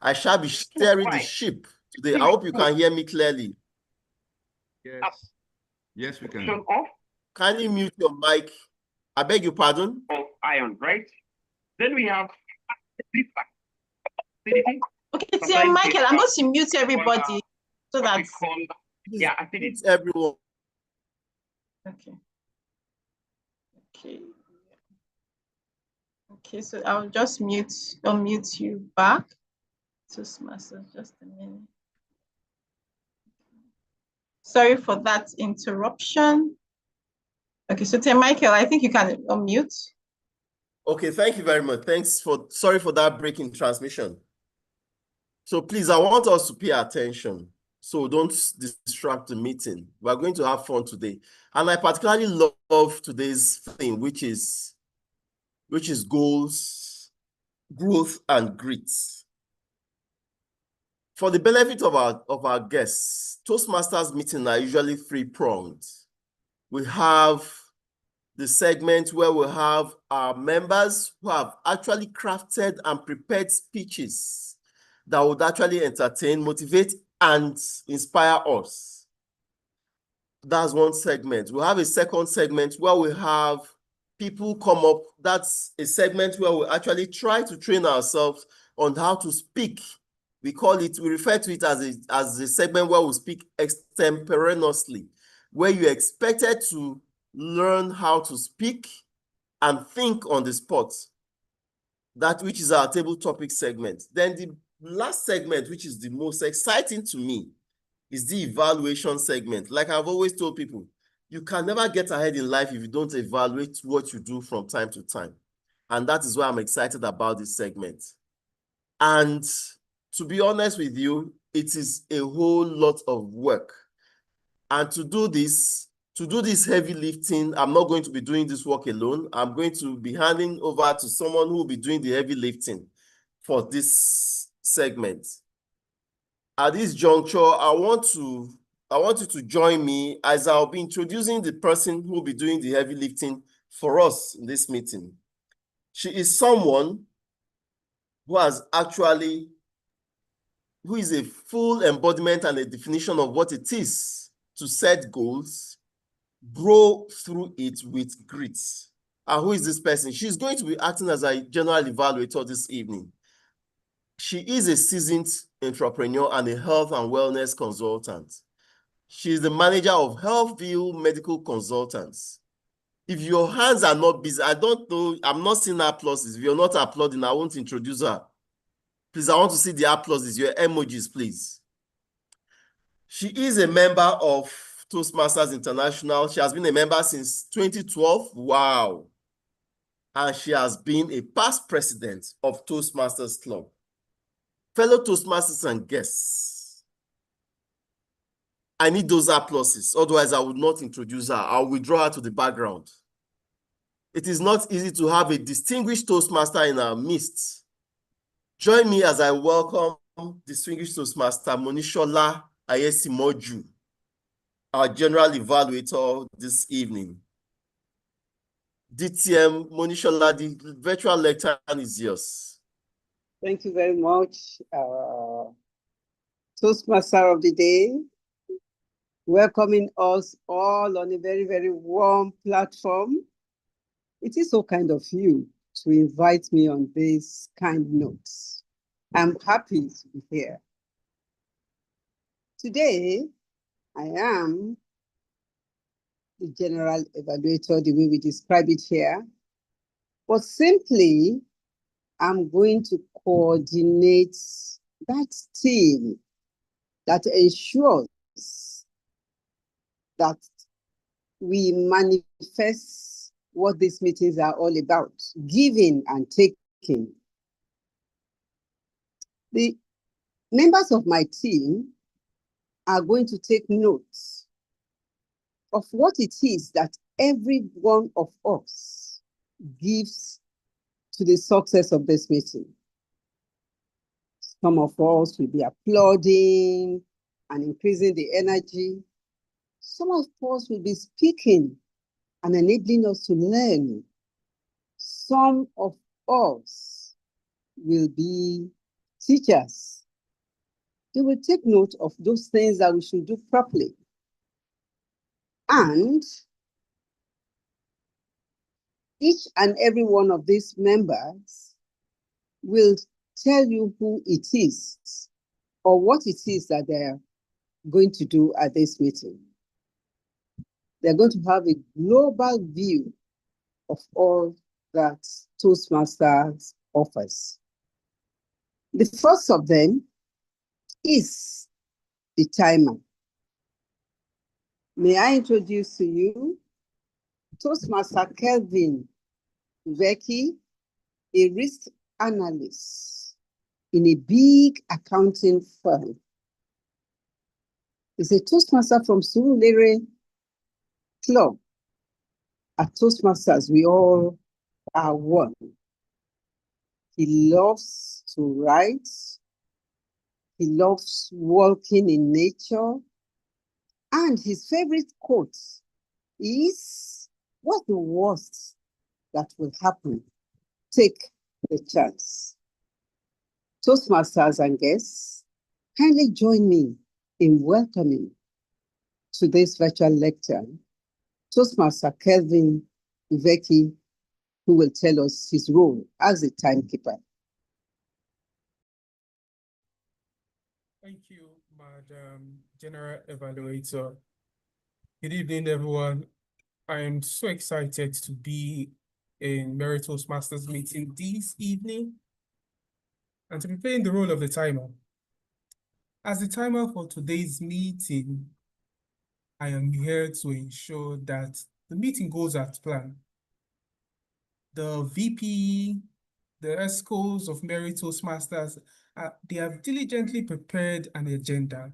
I shall be steering the ship today. I hope you can hear me clearly. Yes. Yes, we can. Off. Kindly mute your mic. I beg your pardon. Of iron, right? Then we have okay, so Michael, I'm going to mute everybody so that yeah, I think it's everyone. Okay. Okay. Okay, so I'll just unmute you back. Toastmasters, just a minute. Sorry for that interruption. Okay, so Michael, I think you can unmute. Okay, thank you very much. Sorry for that break in transmission. So please, I want us to pay attention. So don't distract the meeting. We're going to have fun today. And I particularly love today's theme, which is goals, growth, and grit. For the benefit of our guests, Toastmasters meetings are usually three-pronged. We have the segment where we have our members who have actually crafted and prepared speeches that would actually entertain, motivate, and inspire us. That's one segment. We have a second segment where we have people come up. That's a segment where we actually try to train ourselves on how to speak. We refer to it as a segment where we speak extemporaneously, where you're expected to learn how to speak and think on the spot. That which is our table topic segment. Then the last segment, which is the most exciting to me, is the evaluation segment. Like I've always told people, you can never get ahead in life if you don't evaluate what you do from time to time. And that is why I'm excited about this segment. And to be honest with you, it is a whole lot of work. And to do this heavy lifting, I'm not going to be doing this work alone. I'm going to be handing over to someone who will be doing the heavy lifting for this segment. At this juncture, I want you to join me as I'll be introducing the person who will be doing the heavy lifting for us in this meeting. She is someone who is a full embodiment and a definition of what it is to set goals, grow through it with grit. And who is this person? She's going to be acting as a general evaluator this evening. She is a seasoned entrepreneur and a health and wellness consultant. She is the manager of Healthview Medical Consultants. If your hands are not busy, I don't know, I'm not seeing applauses. If you're not applauding, I won't introduce her. Please, I want to see the applauses, your emojis, please. She is a member of Toastmasters International. She has been a member since 2012. Wow. And she has been a past president of Toastmasters Club. Fellow Toastmasters and guests, I need those applauses. Otherwise, I would not introduce her. I'll withdraw her to the background. It is not easy to have a distinguished Toastmaster in our midst. Join me as I welcome distinguished Toastmaster Monishola Ayesimoju, our general evaluator this evening. DTM Monishola, the virtual lecture is yours. Thank you very much, Toastmaster of the Day, welcoming us all on a very, very warm platform. It is so kind of you to invite me on this kind notes. I'm happy to be here. Today, I am the general evaluator, the way we describe it here, but simply, I'm going to coordinate that team that ensures that we manifest what these meetings are all about, giving and taking. The members of my team are going to take notes of what it is that every one of us gives to the success of this meeting. Some of us will be applauding and increasing the energy. Some of us will be speaking and enabling us to learn. Some of us will be teachers, they will take note of those things that we should do properly. And each and every one of these members will tell you who it is or what it is that they're going to do at this meeting. They're going to have a global view of all that Toastmasters offers. The first of them is the timer. May I introduce to you Toastmaster Kelvin Vecchi, a risk analyst in a big accounting firm. He's a Toastmaster from Surulere Club. At Toastmasters, we all are one. He loves to write. He loves walking in nature. And his favorite quote is, "What's the worst that will happen? Take the chance." Toastmasters and guests, kindly join me in welcoming to this virtual lecture Toastmaster Kelvin Vecchi, who will tell us his role as a timekeeper. Thank you, Madam General Evaluator. Good evening, everyone. I am so excited to be in Merit Toastmasters meeting this evening and to be playing the role of the timer. As the timer for today's meeting, I am here to ensure that the meeting goes as planned. The VP, the ESCOs of Merit Toastmasters, they have diligently prepared an agenda.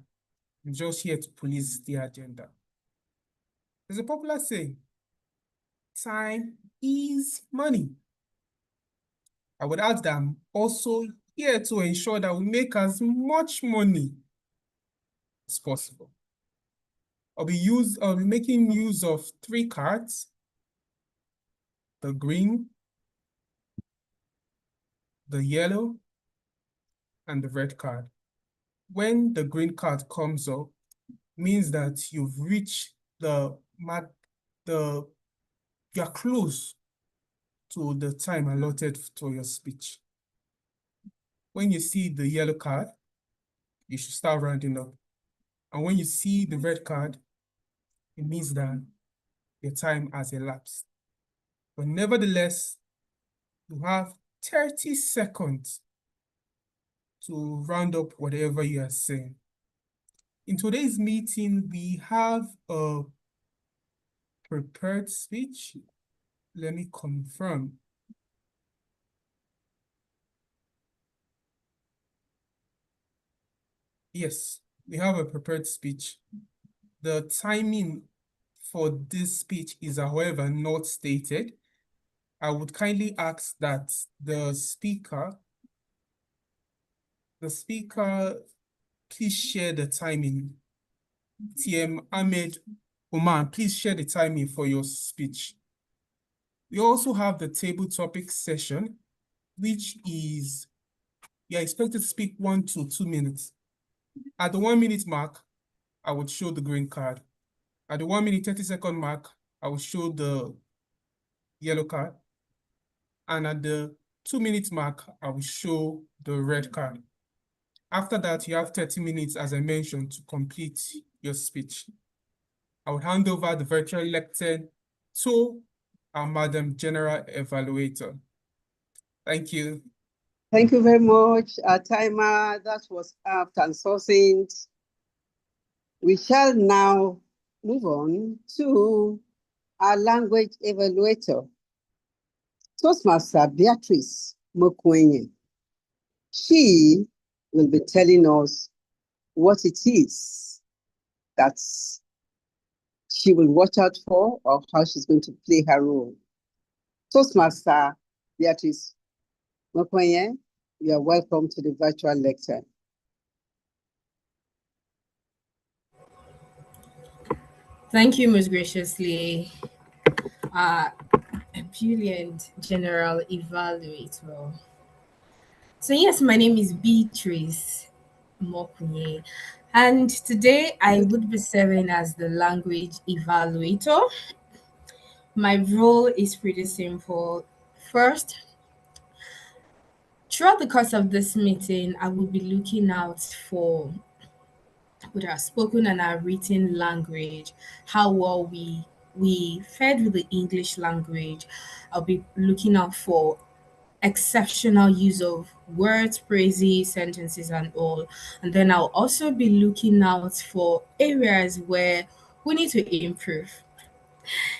I'm just here to police the agenda. There's a popular saying, time is money. I would add that I'm also here to ensure that we make as much money as possible. I'll be making use of 3 cards: the green, the yellow, and the red card. When the green card comes up, means that you've reached you're close to the time allotted to your speech. When you see the yellow card, you should start rounding up. And when you see the red card, it means that your time has elapsed. But nevertheless, you have 30 seconds to round up whatever you are saying. In today's meeting, we have a prepared speech. Let me confirm. Yes, we have a prepared speech. The timing for this speech is, however, not stated. I would kindly ask that the speaker please share the timing. TM Ahmed Oman, please share the timing for your speech. We also have the table topic session, which is, you're expected to speak 1 to 2 minutes. At the 1 minute mark, I would show the green card. At the 1 minute 30-second mark, I will show the yellow card. And at the 2 minute mark, I will show the red card. After that, you have 30 minutes, as I mentioned, to complete your speech. I will hand over the virtual lecture to our Madam General Evaluator. Thank you. Thank you very much, timer. That was apt and succinct. We shall now move on to our language evaluator, Toastmaster Beatrice Mokwenye. She will be telling us what it is that she will watch out for or how she's going to play her role. Toastmaster Beatrice Mokwenye, you are welcome to the virtual lecture. Thank you most graciously, brilliant General Evaluator. So yes, my name is Beatrice Mokunye, and today I would be serving as the language evaluator. My role is pretty simple. First, throughout the course of this meeting, I will be looking out for with our spoken and our written language, how well we fed with the English language. I'll be looking out for exceptional use of words, phrases, sentences, and all. And then I'll also be looking out for areas where we need to improve.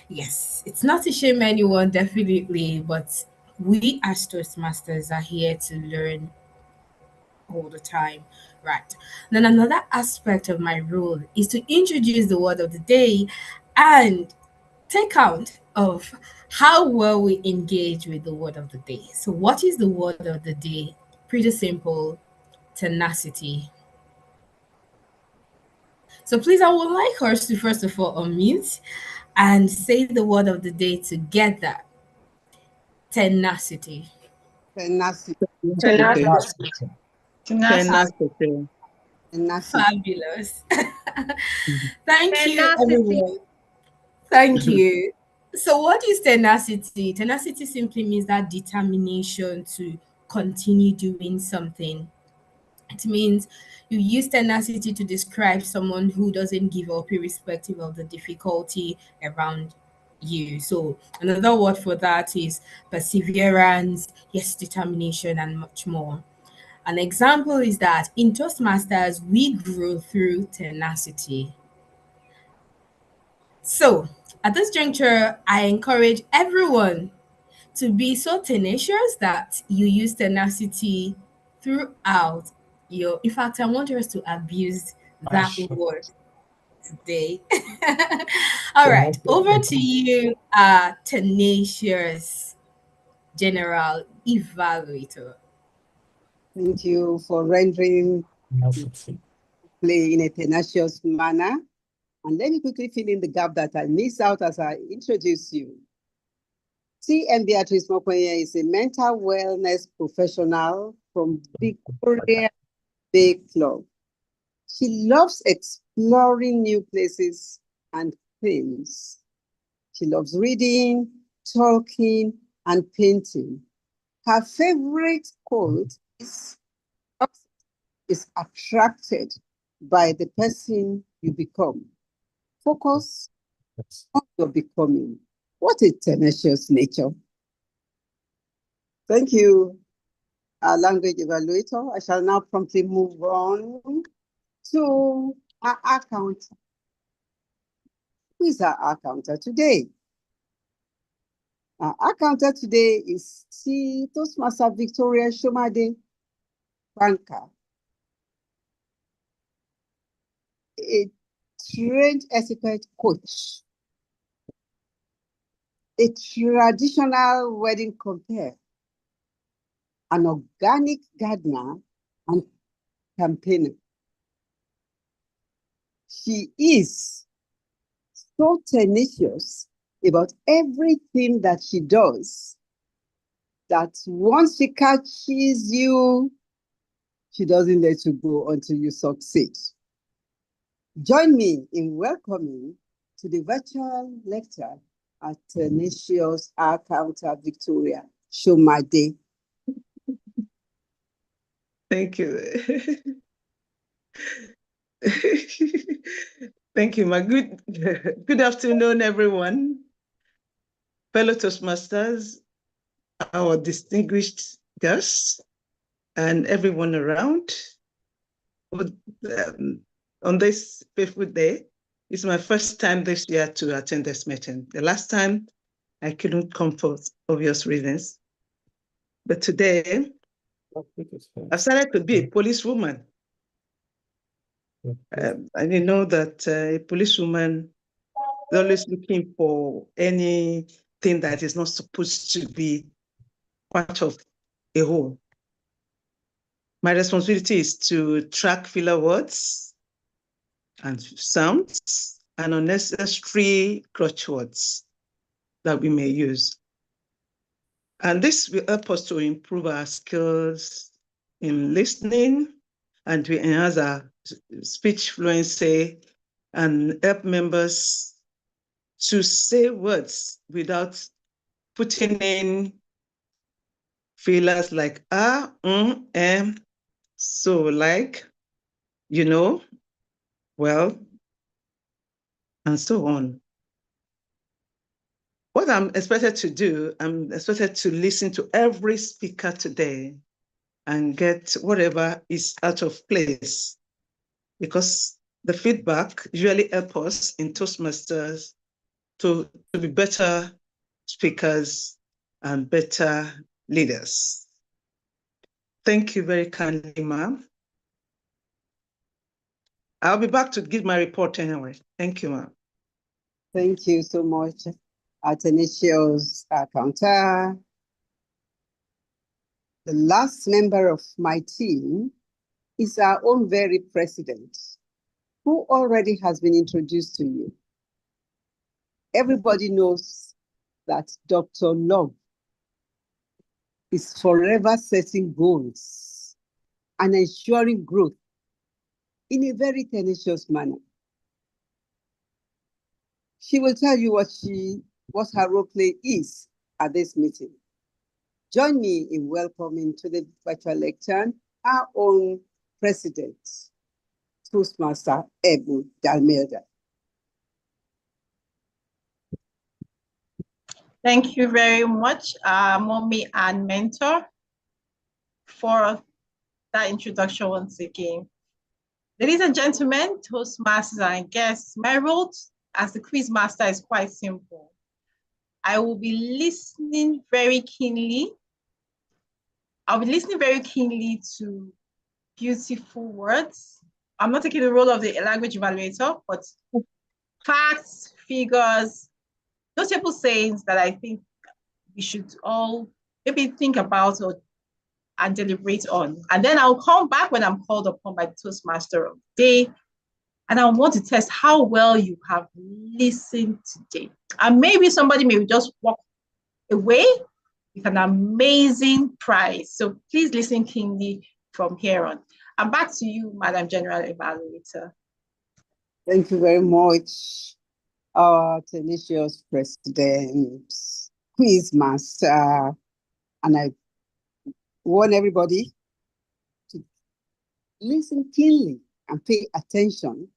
Yes, it's not to shame anyone, definitely, but we as Toastmasters are here to learn all the time. Right. Then another aspect of my role is to introduce the word of the day and take count of how well we engage with the word of the day. So, what is the word of the day? Pretty simple: tenacity. So, please, I would like us to first of all unmute and say the word of the day together: tenacity. Tenacity. Tenacity. Tenacity. Fabulous. Thank you, everyone. Thank you. So, what is tenacity? Tenacity simply means that determination to continue doing something. It means you use tenacity to describe someone who doesn't give up irrespective of the difficulty around you. So, another word for that is perseverance, yes, determination, and much more. An example is that in Toastmasters, we grow through tenacity. So, at this juncture, I encourage everyone to be so tenacious that you use tenacity throughout your. In fact, I want us to abuse that word today. All right, over to you, tenacious general evaluator. Thank you for rendering play in a tenacious manner. And let me quickly fill in the gap that I missed out as I introduce you. TM Beatrice Mokoye is a mental wellness professional from Victoria Bay Club. She loves exploring new places and things. She loves reading, talking, and painting. Her favorite quote is attracted by the person you become. Focus on your becoming. What a tenacious nature. Thank you, our language evaluator. I shall now promptly move on to our accountant. Who is our accountant today? Our accountant today is Toastmaster Victoria Shomade Banker, a trained etiquette coach, a traditional wedding compere, an organic gardener, and campaigner. She is so tenacious about everything that she does that once she catches you, she doesn't let you go until you succeed. Join me in welcoming to the virtual lecture our tenacious accountant Victoria Shomade. Thank you. Thank you, good afternoon, everyone. Fellow Toastmasters, our distinguished guests, and everyone around. On this fateful day, it's my first time this year to attend this meeting. The last time I couldn't come for obvious reasons. But today, I've started to be a policewoman. I didn't know that a policewoman is always looking for anything that is not supposed to be part of a whole. My responsibility is to track filler words and sounds and unnecessary crutch words that we may use. And this will help us to improve our skills in listening, and to enhance our speech fluency and help members to say words without putting in fillers like so like, well, and so on. What I'm expected to do, I'm expected to listen to every speaker today and get whatever is out of place, because the feedback usually helps us in Toastmasters to be better speakers and better leaders. Thank you very kindly, ma'am. I'll be back to give my report anyway. Thank you, ma'am. Thank you so much, Athanasius Counter. The last member of my team is our own very president, who already has been introduced to you. Everybody knows that Dr. Love is forever setting goals and ensuring growth in a very tenacious manner. She will tell you what her role play is at this meeting. Join me in welcoming to the virtual lectern our own president, Toastmaster Ebu Dalmelda. Thank you very much, mommy and mentor, for that introduction once again. Ladies and gentlemen, Toastmasters and guests, my role as the quiz master is quite simple. I will be listening very keenly. I'll be listening very keenly to beautiful words. I'm not taking the role of the language evaluator, but facts, figures, notable sayings that I think we should all maybe think about and deliberate on. And then I'll come back when I'm called upon by the Toastmaster of the day, and I want to test how well you have listened today. And maybe somebody may just walk away with an amazing prize. So please listen keenly from here on. And back to you, Madam General Evaluator. Thank you very much, our tenacious president, quiz master. And I want everybody to listen keenly and pay attention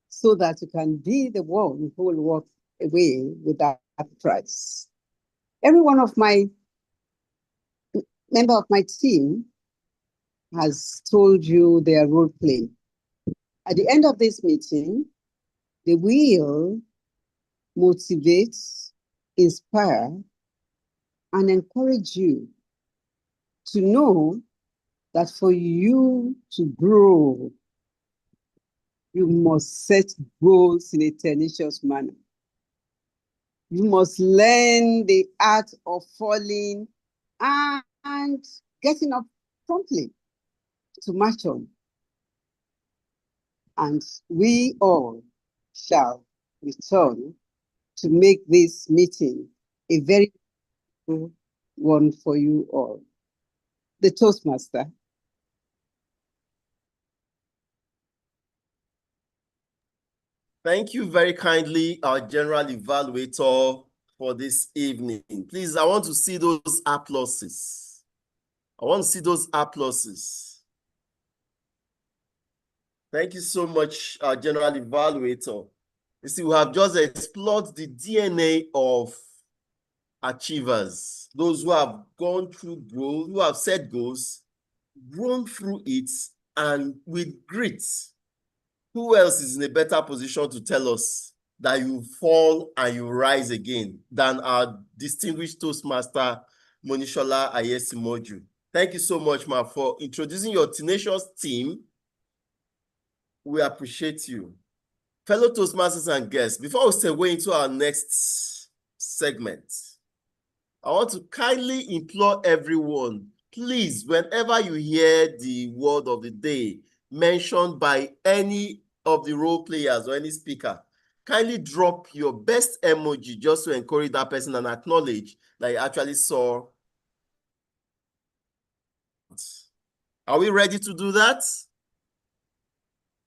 so that you can be the one who will walk away with that prize. Every one of my member of my team has told you their role play. At the end of this meeting, they will motivate, inspire, and encourage you to know that for you to grow, you must set goals in a tenacious manner. You must learn the art of falling and getting up promptly to march on. And we all shall return to make this meeting a very good one for you all. The Toastmaster. Thank you very kindly, our general evaluator, for this evening. Please, I want to see those applauses. I want to see those applauses. Thank you so much, our general evaluator. You see, we have just explored the DNA of achievers, those who have gone through goals, who have set goals, grown through it, and with grit. Who else is in a better position to tell us that you fall and you rise again than our distinguished Toastmaster, Monishola Ayesimoju? Thank you so much, ma, for introducing your tenacious team. We appreciate you. Fellow Toastmasters and guests, before we segue into our next segment, I want to kindly implore everyone, please, whenever you hear the word of the day mentioned by any of the role players or any speaker, kindly drop your best emoji just to encourage that person and acknowledge that you actually saw. Are we ready to do that?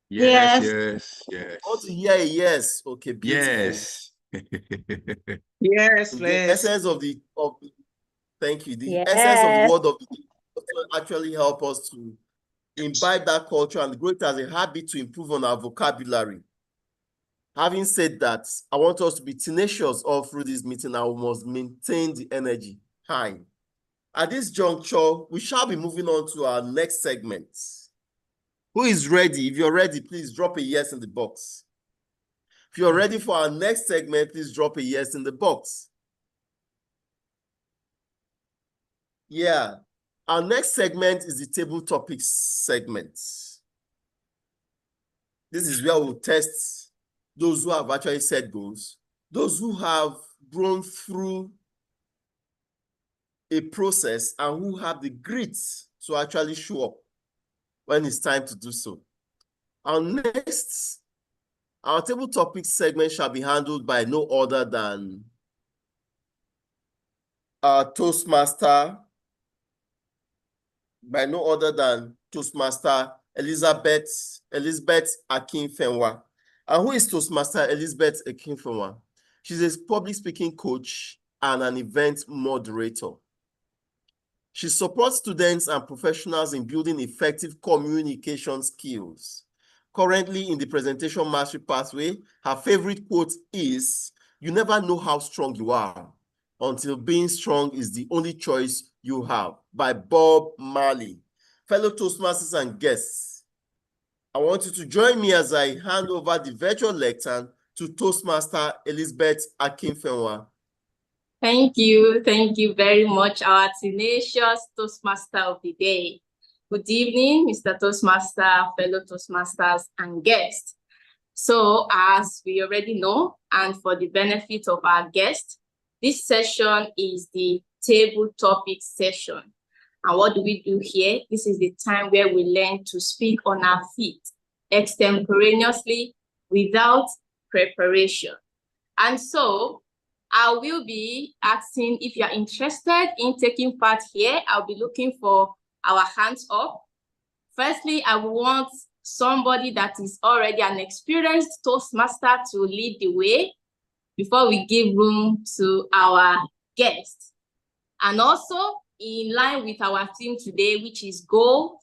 Yes, Yes. yes, I want to yes. hear a yes. Okay, beautiful. Yes. Yes, The let's. essence of thank you. The essence of the Yes. word of the day will actually help us to imbibe that culture and grow it as a habit to improve on our vocabulary. Having said that, I want us to be tenacious all through this meeting and we must maintain the energy high. At this juncture, we shall be moving on to our next segment. Who is ready? If you're ready, please drop a yes in the box. If you're ready for our next segment, please drop a yes in the box. Yeah, our next segment is the table topics segment. This is where we'll test those who have actually set goals, those who have grown through a process and who have the grit to actually show up when it's time to do so. Our table topics segment shall be handled by no other than our Toastmaster, Elizabeth Akinfenwa. And who is Toastmaster Elizabeth Akinfenwa? She's a public speaking coach and an event moderator. She supports students and professionals in building effective communication skills. Currently in the presentation mastery pathway, her favorite quote is, "You never know how strong you are until being strong is the only choice you have," by Bob Marley. Fellow Toastmasters and guests, I want you to join me as I hand over the virtual lectern to Toastmaster Elizabeth Akinfenwa. Thank you. Thank you very much, our tenacious Toastmaster of the day. Good evening, Mr. Toastmaster, fellow Toastmasters, and guests. So, as we already know, and for the benefit of our guests, this session is the table topic session. And what do we do here? This is the time where we learn to speak on our feet, extemporaneously, without preparation. And so, I will be asking if you're interested in taking part here. I'll be looking for our hands up. Firstly, I want somebody that is already an experienced Toastmaster to lead the way before we give room to our guests. And also, in line with our theme today, which is goal,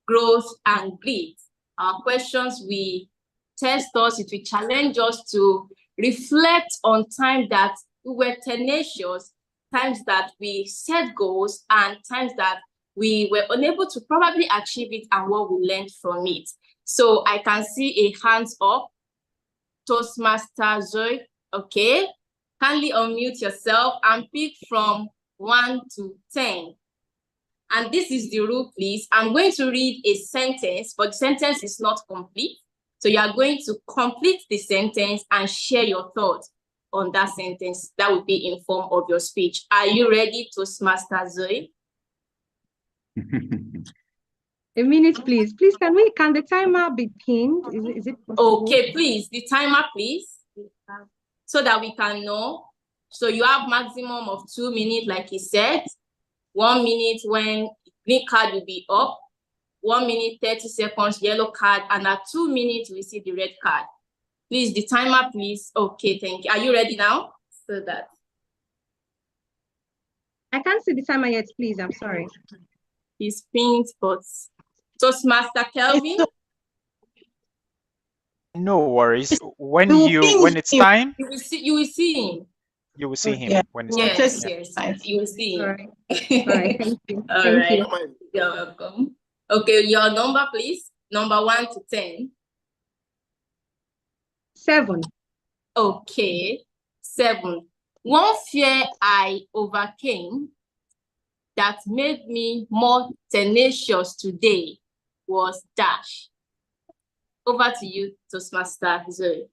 growth, and grit, our questions will test us, it will challenge us to reflect on time that we were tenacious, times that we set goals, and times that we were unable to probably achieve it and what we learned from it. So I can see a hands up. Toastmaster Zoe, okay. Kindly unmute yourself and pick from 1 to 10. And this is the rule, please. I'm going to read a sentence, but the sentence is not complete. So you are going to complete the sentence and share your thoughts on that sentence. That would be in form of your speech. Are you ready, Toastmaster Zoe? A minute, please. Please, can the timer be pinned? Is it possible? Okay, please, the timer, please, so that we can know. So you have maximum of 2 minutes, like he said. 1 minute when green card will be up. 1 minute, 30 seconds, yellow card, and at 2 minutes, we see the red card. Please, the timer, please. Okay, thank you. Are you ready now? So that. I can't see the timer yet, please. I'm sorry. He's pinned, but Toastmaster Kelvin. No worries. When it's him. time, You will see him. you will see him Yeah. when it's Yes, time. yes, you will see him. All right, thank you. All Thank right. you. You're welcome. Okay, your number, please. Number 1 to 10. 7. Okay, 7. One fear I overcame that made me more tenacious today was dash. Over to you, Toastmaster Zoe.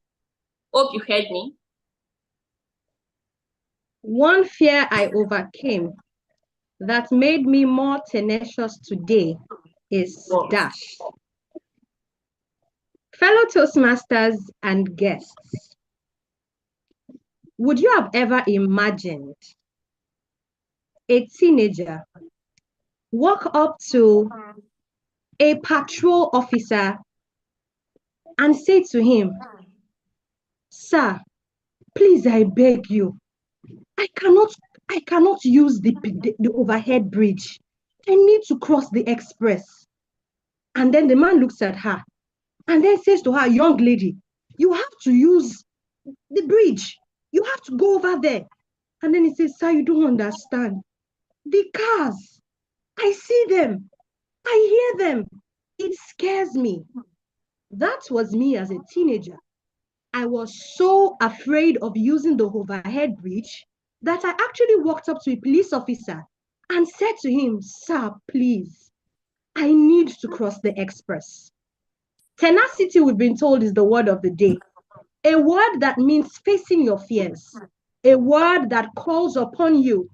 Hope you heard me. One fear I overcame that made me more tenacious today is dash. Fellow Toastmasters and guests, would you have ever imagined a teenager walk up to a patrol officer and say to him, "Sir, please, I beg you, I cannot use the overhead bridge. I need to cross the express." And then the man looks at her and then says to her, "Young lady, you have to use the bridge. You have to go over there." And then he says, "Sir, you don't understand. The cars, I see them. I hear them. It scares me." That was me as a teenager. I was so afraid of using the overhead bridge that I actually walked up to a police officer and said to him, "Sir, please, I need to cross the express." Tenacity, we've been told, is the word of the day. A word that means facing your fears. A word that calls upon you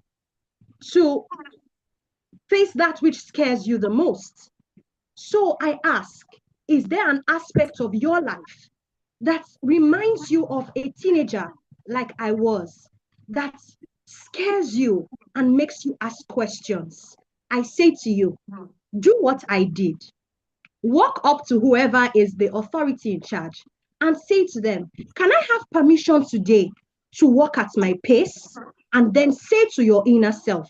to face that which scares you the most. So I ask, is there an aspect of your life that reminds you of a teenager like I was, that scares you and makes you ask questions? I say to you, do what I did. Walk up to whoever is the authority in charge and say to them, "Can I have permission today to walk at my pace?" And then say to your inner self,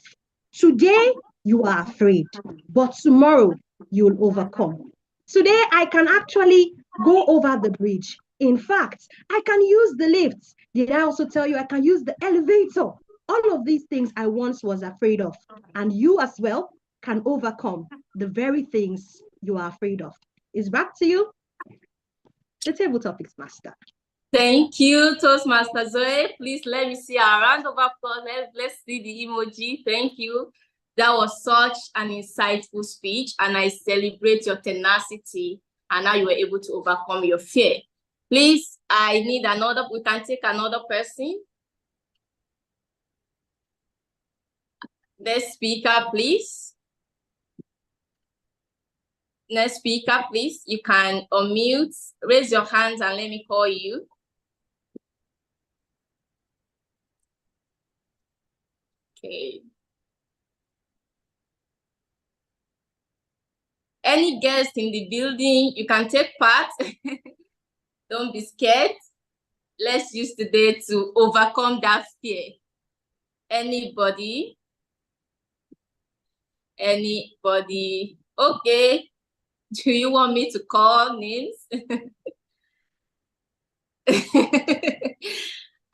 "Today you are afraid, but tomorrow you will overcome. Today I can actually go over the bridge. In fact, I can use the lifts. Did I also tell you I can use the elevator?" All of these things I once was afraid of, and you as well can overcome the very things you are afraid of. It's back to you, the table topics master. Thank you, Toastmaster Zoe. Please let me see a round of applause. Let's see the emoji. Thank you. That was such an insightful speech, and I celebrate your tenacity and how you were able to overcome your fear. Please, I need another, we can take another person. Next speaker, please. Next speaker, please. You can unmute, raise your hands and let me call you. Okay. Any guest in the building, you can take part. Don't be scared. Let's use today to overcome that fear. Anybody? Anybody? Okay. Do you want me to call names?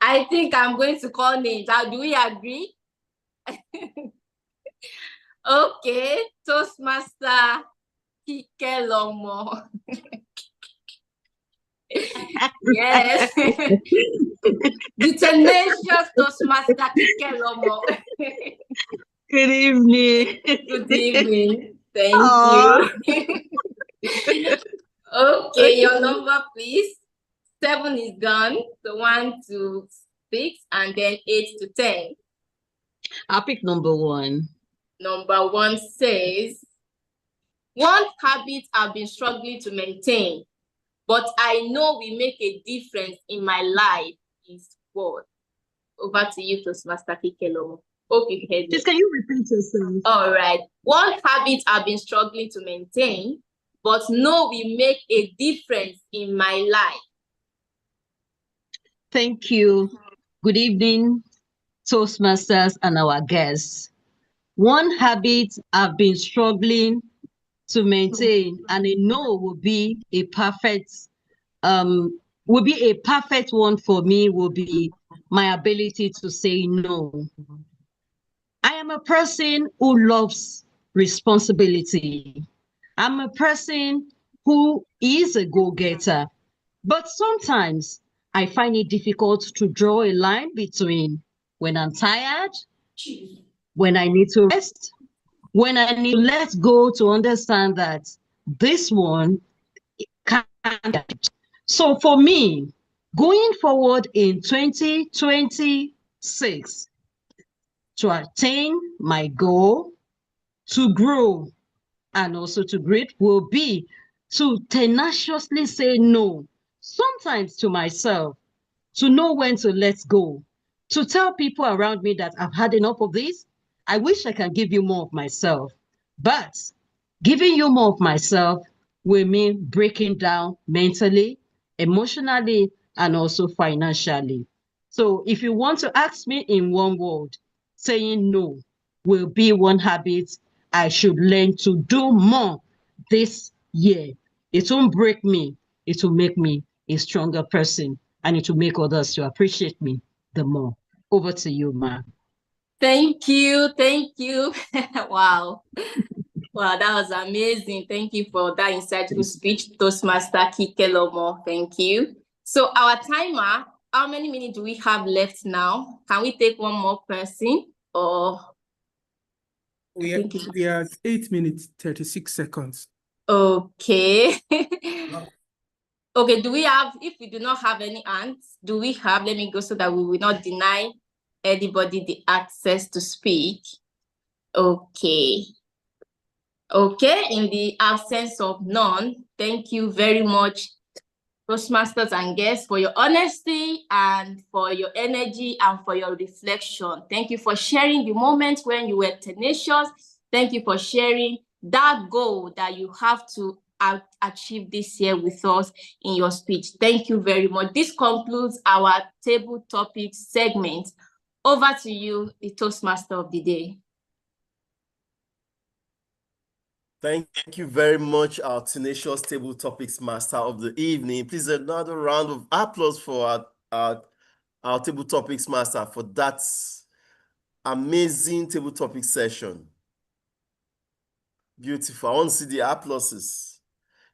I think I'm going to call names. How do we agree? Okay, Toastmaster Kike Lomo. Yes. The tenacious Toastmaster Kike Lomo. Good evening. Good evening. Thank you. Okay, your number, please. 7 is gone. So 1 to 6, and then 8 to 10. I'll pick number 1. Number 1 says, "One habit I've been struggling to maintain, but I know will make a difference in my life is what?" Over to you, Toastmaster Kikelomo. Hope you heard me. Just can you repeat yourself? All right. One habit I've been struggling to maintain, but know will make a difference in my life. Thank you. Good evening, Toastmasters and our guests. One habit I've been struggling to maintain, and I know will be a perfect one for me, will be my ability to say no. I am a person who loves responsibility. I'm a person who is a go-getter, but sometimes I find it difficult to draw a line between when I'm tired, when I need to rest, when I need to let go to understand that this one can't. So for me, going forward in 2026, to attain my goal, to grow, and also to great will be to tenaciously say no, sometimes to myself, to know when to let go, to tell people around me that I've had enough of this. I wish I can give you more of myself, but Giving you more of myself will mean breaking down mentally, emotionally, and also financially. So if you want to ask me in one word, saying no will be one habit I should learn to do more this year. It won't break me. It will make me a stronger person, and it will make others to appreciate me the more. Over to you, Ma. Thank you. Thank you. Wow. Wow, that was amazing. Thank you for that insightful speech, Toastmaster Kike Lomo. Thank you. So our timer, how many minutes do we have left now? Can we take one more person or? We are at 8 minutes, 36 seconds. Okay. Okay, do we have, if we do not have any hands, do we have, let me go so that we will not deny anybody the access to speak. Okay. Okay, in the absence of none, thank you very much, Toastmasters and guests, for your honesty and for your energy and for your reflection. Thank you for sharing the moments when you were tenacious. Thank you for sharing that goal that you have to achieve this year with us in your speech. Thank you very much. This concludes our table topics segment. Over to you, the Toastmaster of the day. Thank you very much, our tenacious table topics master of the evening. Please, another round of applause for our table topics master for that amazing table topic session. Beautiful. I want to see the applauses.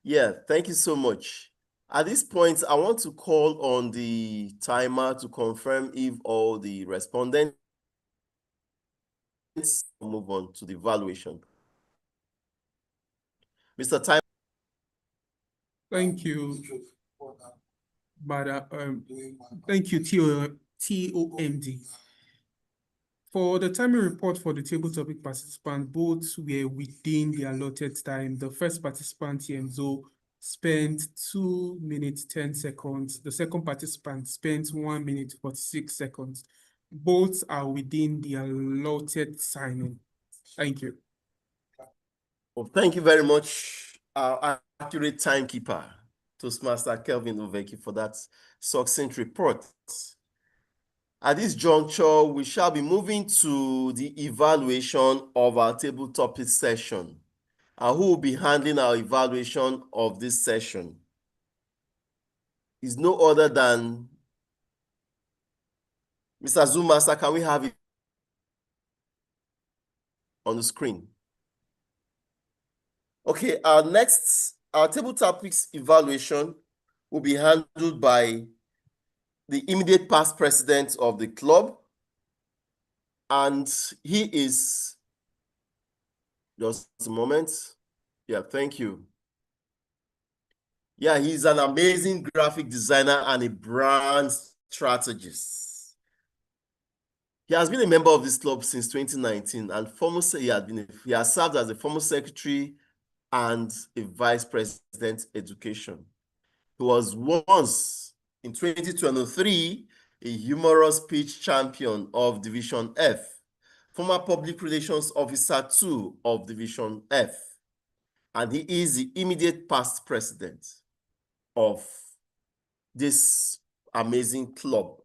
Yeah, thank you so much. At this point, I want to call on the timer to confirm if all the respondents move on to the evaluation. Mr. Timer. Thank you, Madam. Thank you, TOMD. For the timing report for the table topic participants, both were within the allotted time. The first participant, Yenzo, spent 2 minutes, 10 seconds. The second participant spent 1 minute, 46 seconds. Both are within the allotted timing. Thank you. Well, thank you very much, our accurate timekeeper, Toastmaster Kelvin Oveki, for that succinct report. At this juncture, we shall be moving to the evaluation of our table topic session. Who will be handling our evaluation of this session is no other than Mr. Zoom Master. Can we have it on the screen? Okay, our table topics evaluation will be handled by the immediate past president of the club, and he is, just a moment. Yeah, thank you. Yeah, he's an amazing graphic designer and a brand strategist. He has been a member of this club since 2019, and he has served as a former secretary and a vice president education. He was once, in 2023, a humorous pitch champion of Division F, former public relations officer 2 of Division F, and he is the immediate past president of this amazing club.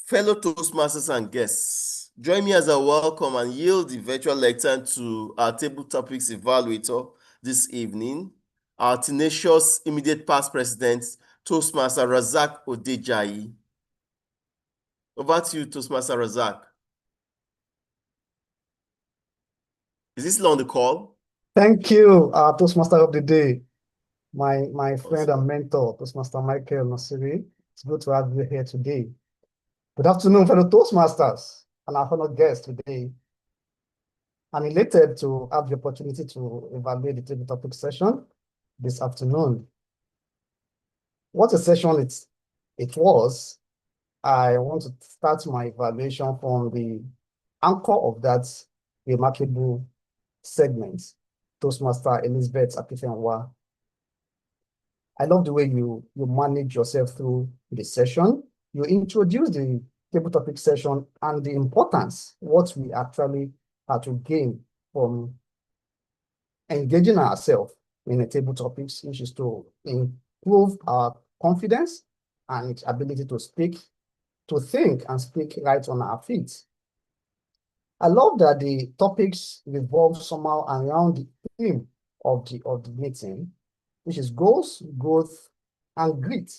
Fellow Toastmasters and guests, join me as I welcome and yield the virtual lectern to our table topics evaluator this evening, our tenacious immediate past president, Toastmaster Razak Odejayi. Over to you, Toastmaster Razak. Is this still on the call? Thank you, Toastmaster of the day, my friend and mentor, Toastmaster Michael Nasiri. It's good to have you here today. Good afternoon, fellow Toastmasters and our fellow guests today. I'm elated to have the opportunity to evaluate the table topic session this afternoon. What a session it was. I want to start my evaluation from the anchor of that remarkable segment, Toastmaster Elizabeth Akifenwa. I love the way you manage yourself through the session. You introduce the table topic session and the importance, what we actually had to gain from engaging ourselves in the table topics, which is to improve our confidence and ability to speak, to think and speak right on our feet. I love that the topics revolve somehow around the theme of the meeting, which is goals, growth, and grit.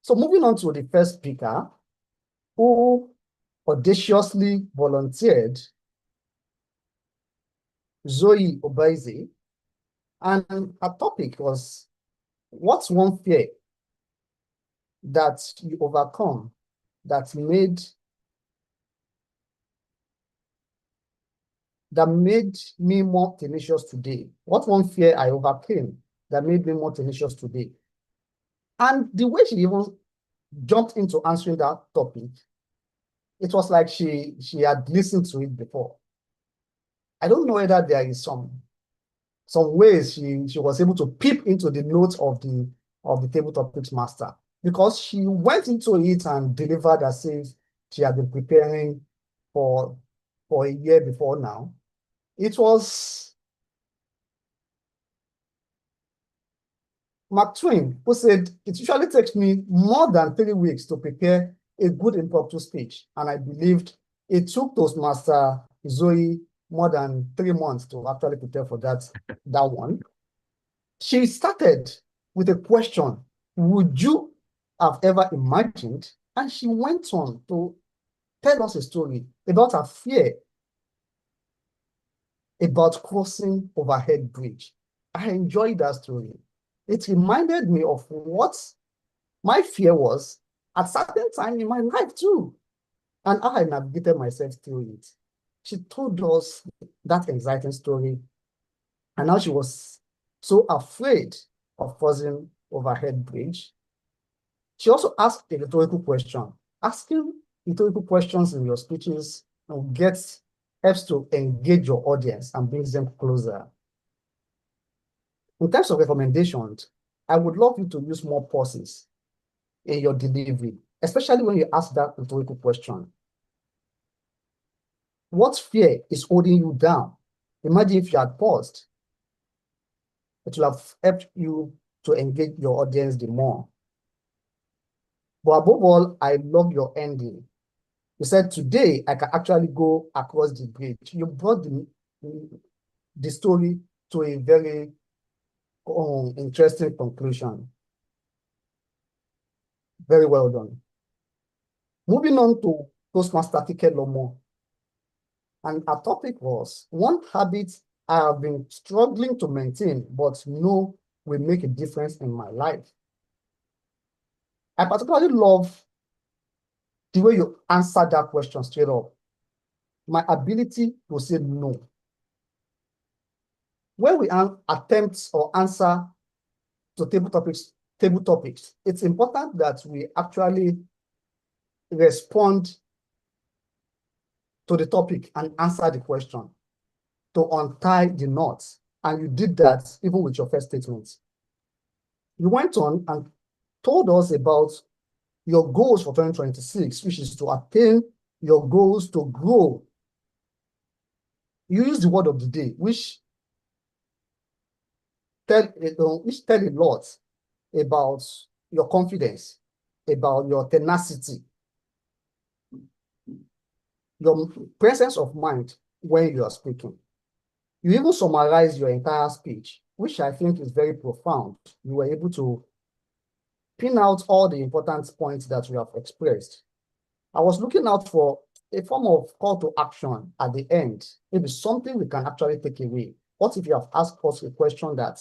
So moving on to the first speaker, who audaciously volunteered, Zoe Obaize, and her topic was, what's one fear that you overcome that made me more tenacious today? What one fear I overcame that made me more tenacious today? And the way she even jumped into answering that topic, it was like she had listened to it before. I don't know whether there is some ways she was able to peep into the notes of the table topics master, because she went into it and delivered as if she had been preparing for a year before now. It was Mark Twain who said, it usually takes me more than 3 weeks to prepare a good impromptu speech. And I believed it took Toastmaster Zoe more than 3 months to actually prepare for that one. She started with a question, would you have ever imagined? And she went on to tell us a story about her fear about crossing overhead bridge. I enjoyed that story. It reminded me of what my fear was at certain time in my life too, and how I navigated myself through it. She told us that exciting story and how she was so afraid of crossing overhead bridge. She also asked a rhetorical question. Asking rhetorical questions in your speeches helps to engage your audience and brings them closer. In terms of recommendations, I would love you to use more pauses in your delivery, especially when you ask that rhetorical question. What fear is holding you down? Imagine if you had paused. It will have helped you to engage your audience the more. But above all, I love your ending. You said, today I can actually go across the bridge. You brought the story to a very interesting conclusion. Very well done. Moving on to Toastmaster Tike Lomo. And our topic was, one habit I have been struggling to maintain, but know will make a difference in my life. I particularly love the way you answered that question straight up. My ability to say no. When we attempt or answer to table topics, it's important that we actually respond to the topic and answer the question to untie the knots. And you did that even with your first statement. You went on and told us about your goals for 2026, which is to attain your goals to grow. You used the word of the day, which tell a lot about your confidence, about your tenacity, your presence of mind when you are speaking. You even summarize your entire speech, which I think is very profound. You were able to pin out all the important points that we have expressed. I was looking out for a form of call to action at the end. Maybe something we can actually take away. What if you have asked us a question that,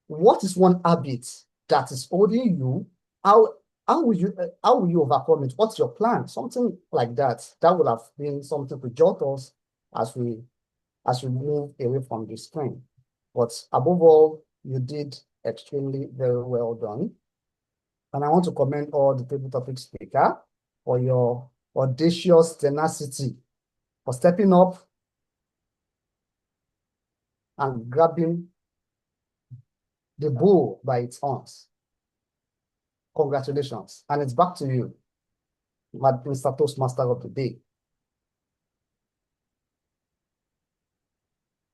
what is one habit that is holding you? How will you overcome it? What's your plan? Something like that. That would have been something to jot us as we move away from the screen. But above all, you did extremely very well done. And I want to commend all the table topic speaker for your audacious tenacity, for stepping up and grabbing the bull by its horns. Congratulations. And it's back to you, Mr. Toastmaster of the day.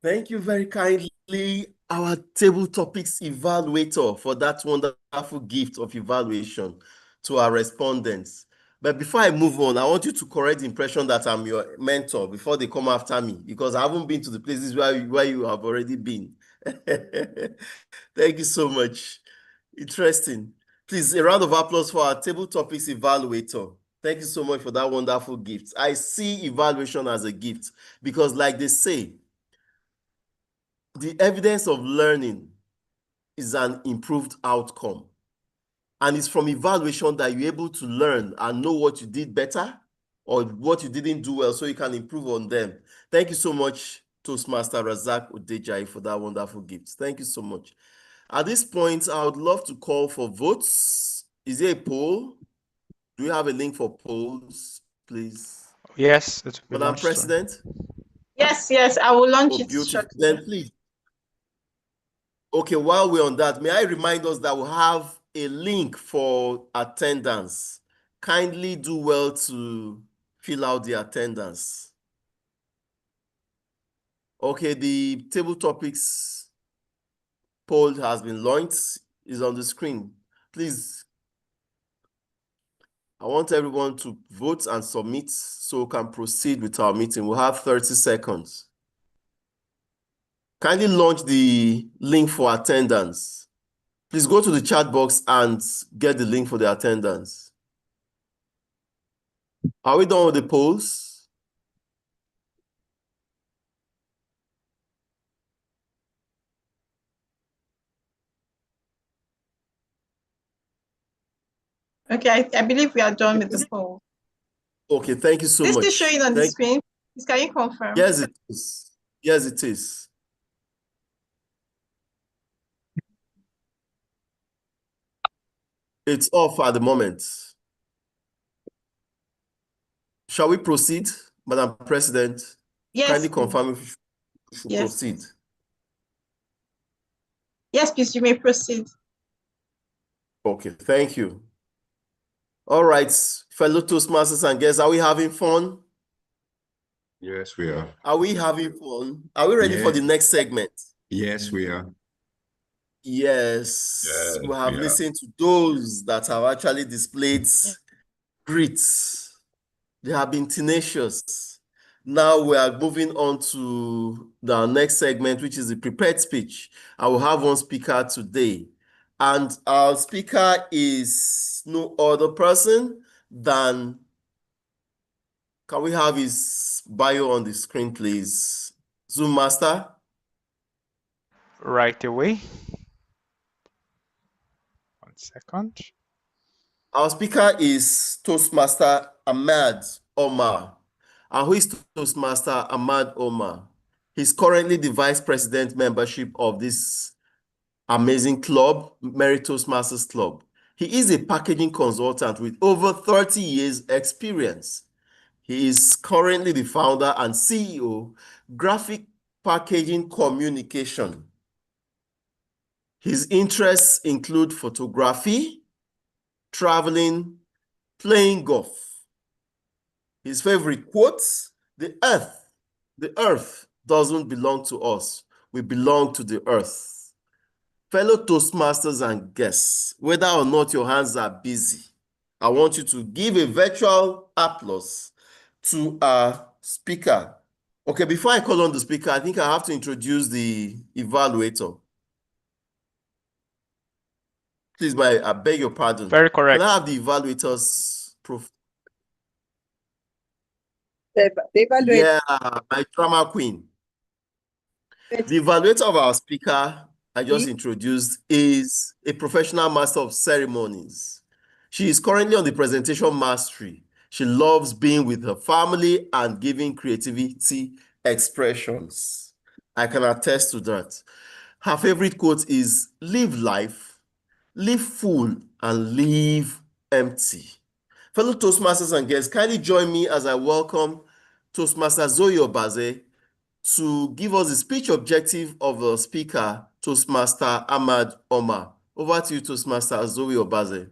Thank you very kindly, our table topics evaluator, for that wonderful gift of evaluation to our respondents. But before I move on, I want you to correct the impression that I'm your mentor before they come after me, because I haven't been to the places where you have already been. Thank you so much. Interesting. Please, a round of applause for our table topics evaluator. Thank you so much for that wonderful gift. I see evaluation as a gift because, like they say, the evidence of learning is an improved outcome. And it's from evaluation that you're able to learn and know what you did better or what you didn't do well so you can improve on them. Thank you so much, Toastmaster Razak Udejai, for that wonderful gift. Thank you so much. At this point, I would love to call for votes. Is there a poll? Do you have a link for polls, please? Yes, it will be Madam launched soon. President? Yes, I will launch it Beautiful. shortly. Then please. Okay, while we're on that, may I remind us that we have a link for attendance. Kindly do well to fill out the attendance. Okay, the table topics poll has been launched, is on the screen. Please, I want everyone to vote and submit so we can proceed with our meeting. We'll have 30 seconds. Kindly launch the link for attendance. Please go to the chat box and get the link for the attendance. Are we done with the polls? Okay, I believe we are done with the poll. Okay, thank you so This much. is showing on the screen. Can you confirm? Yes, it is. Yes, it is. It's off at the moment. Shall we proceed, Madam President? Yes. Kindly confirm if we should Yes. proceed. Yes, please, you may proceed. Okay, thank you. All right, fellow Toastmasters and guests, are we having fun? Yes, we are. Are we having fun? Are we ready for the next segment? Yes, we are. Yes, we have listened to those that have actually displayed grit. They have been tenacious. Now we are moving on to the next segment, which is the prepared speech. I will have one speaker today. And our speaker is no other person than, can we have his bio on the screen, please? Zoom master. Right away. 1 second. Our speaker is Toastmaster Ahmad Omar. And who is Toastmaster Ahmad Omar? He's currently the vice president membership of this amazing club, Merry Toastmasters Club. He is a packaging consultant with over 30 years experience. He is currently the founder and CEO, Graphic Packaging Communication. His interests include photography, traveling, playing golf. His favorite quotes, the earth doesn't belong to us. We belong to the earth. Fellow Toastmasters and guests, whether or not your hands are busy, I want you to give a virtual applause to our speaker. Okay, before I call on the speaker, I think I have to introduce the evaluator. Please, I beg your pardon. Very correct. Can I have the evaluator's profile? The evaluator. Yeah, my drama queen. The evaluator of our speaker I just introduced is a professional master of ceremonies. She is currently on the presentation mastery. She loves being with her family and giving creativity expressions. I can attest to that. Her favorite quote is, live life, live full, and live empty. Fellow Toastmasters and guests, kindly join me as I welcome Toastmaster Zoe Obaze to give us the speech objective of the speaker, Toastmaster Ahmad Omar. Over to you, Toastmaster Zoe Obaze.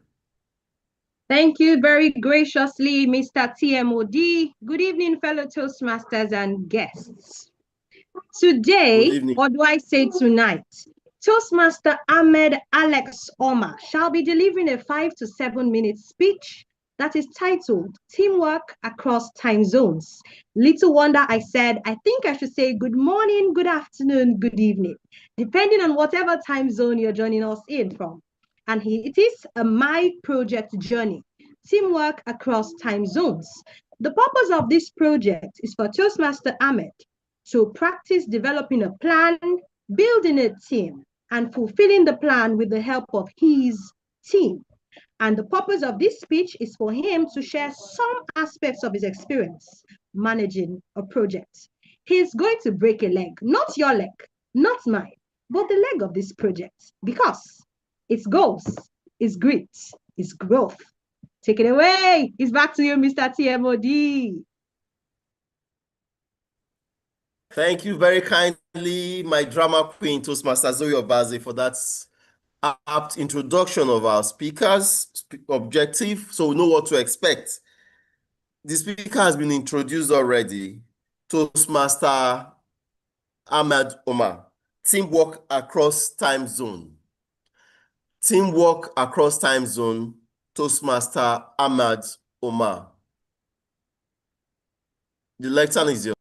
Thank you very graciously, Mr. TMOD. Good evening, fellow Toastmasters and guests. Today, Good evening. or do I say tonight, Toastmaster Ahmed Alex Omar shall be delivering a 5 to 7 minute speech that is titled Teamwork Across Time Zones. Little wonder I said, I think I should say good morning, good afternoon, good evening, depending on whatever time zone you're joining us in from. And it is a My Project Journey, Teamwork Across Time Zones. The purpose of this project is for Toastmaster Ahmed to practice developing a plan, building a team, and fulfilling the plan with the help of his team. And the purpose of this speech is for him to share some aspects of his experience managing a project. He's going to break a leg, not your leg, not mine, but the leg of this project, because it's goals, it's grit, it's growth. Take it away. It's back to you, Mr. TMOD. Thank you very kindly, my drama queen, Toastmaster Zoe Obaze, for that apt introduction of our speakers, objective, so we know what to expect. The speaker has been introduced already, Toastmaster Ahmed Omar, teamwork across time zone. Teamwork across time zone, Toastmaster Ahmed Omar. The lectern is yours.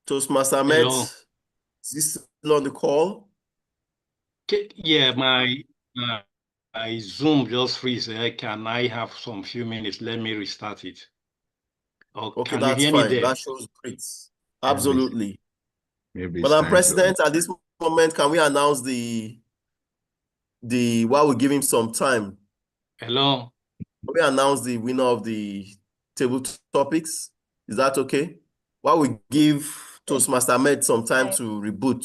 Toastmaster Ahmed, Hello. is this still on the call? Yeah, my Zoom just freeze. Can I have some few minutes? Let me restart it. Okay, can you that's hear me fine. there? That shows great. Absolutely. Maybe Madam President, at this moment, can we announce while we give him some time? Hello. Can we announce the winner of the table topics? Is that okay? While we give Toastmaster Ahmed some time to reboot.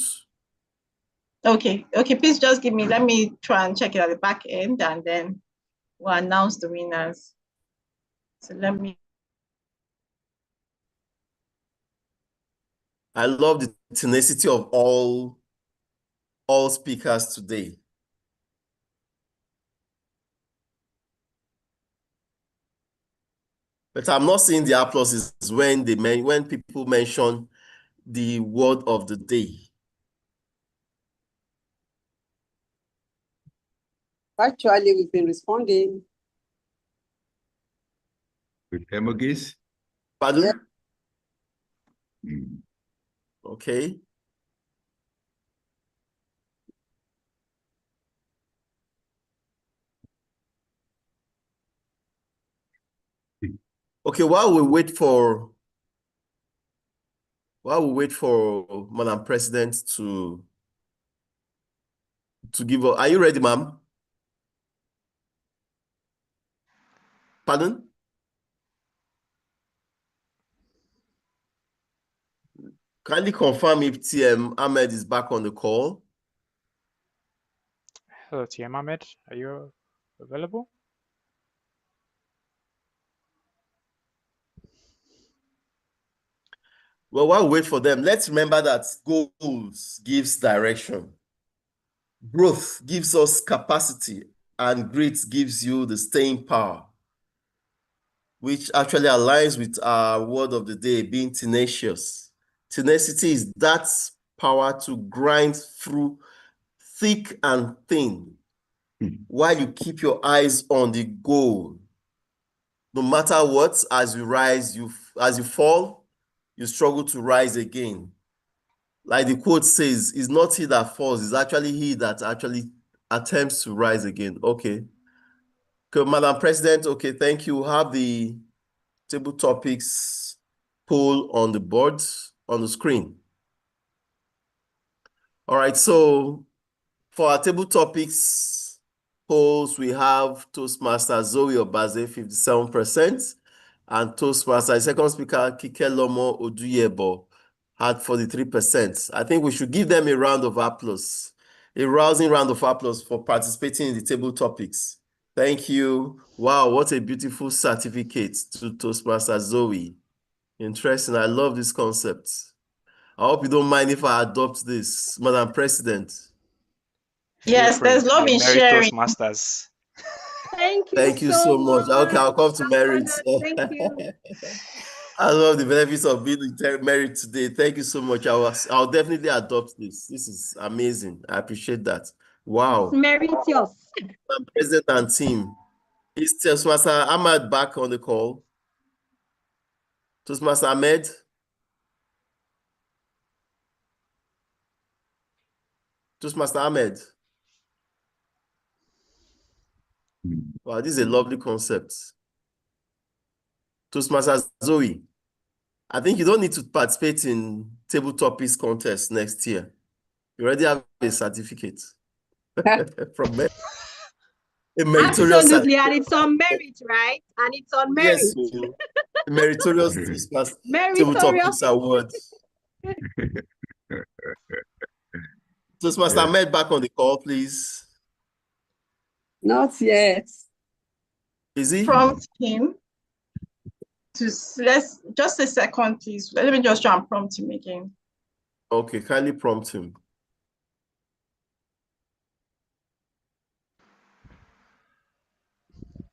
Okay, please just give me, let me try and check it at the back end and then we'll announce the winners. So let me. I love the tenacity of all speakers today. But I'm not seeing the applauses when people mention the word of the day. Actually, we've been responding. with emojis. Pardon? Yeah. Okay. Okay, while we wait for Madam President to give up. Are you ready, ma'am? Pardon? Kindly confirm if TM Ahmed is back on the call. Hello, TM Ahmed. Are you available? Well, while we wait for them, let's remember that goals gives direction. Growth gives us capacity, and grit gives you the staying power, which actually aligns with our word of the day, being tenacious. Tenacity is that power to grind through thick and thin while you keep your eyes on the goal. No matter what, as you rise, as you fall, you struggle to rise again. Like the quote says, it's not he that falls, it's actually he that actually attempts to rise again. Okay. Okay, Madam President, okay, thank you. Have the table topics poll on the board, on the screen. All right, so for our table topics polls, we have Toastmaster Zoe Obaze, 57%, and Toastmaster, second speaker, Kike Lomo Oduyebo, had 43%. I think we should give them a round of applause, a rousing round of applause for participating in the table topics. Thank you. Wow, what a beautiful certificate to Toastmaster Zoe. Interesting. I love this concept. I hope you don't mind if I adopt this, Madam President. Yes, free. there's love You're in Mary sharing. Toastmasters. Thank you Thank you so much. Okay, I'll come to merit. Thank you. I love the benefits of being married today. Thank you so much. I'll definitely adopt this. This is amazing. I appreciate that. Wow. Meritorious. President and team. Is Toastmaster Ahmed back on the call? Toastmaster Ahmed? Toastmaster Ahmed? Wow, this is a lovely concept. Toastmaster Zoe, I think you don't need to participate in table topics contest next year. You already have a certificate from me. A meritorious Absolutely, and it's on merit, right? And it's on merit. Yes, meritorious Toastmaster table Meritorious. topics award. Toastmaster Ahmed back on the call, please. Not yet. Is he? Prompt him to let's just a second, please. Let me just try and prompt him again. Okay, kindly prompt him.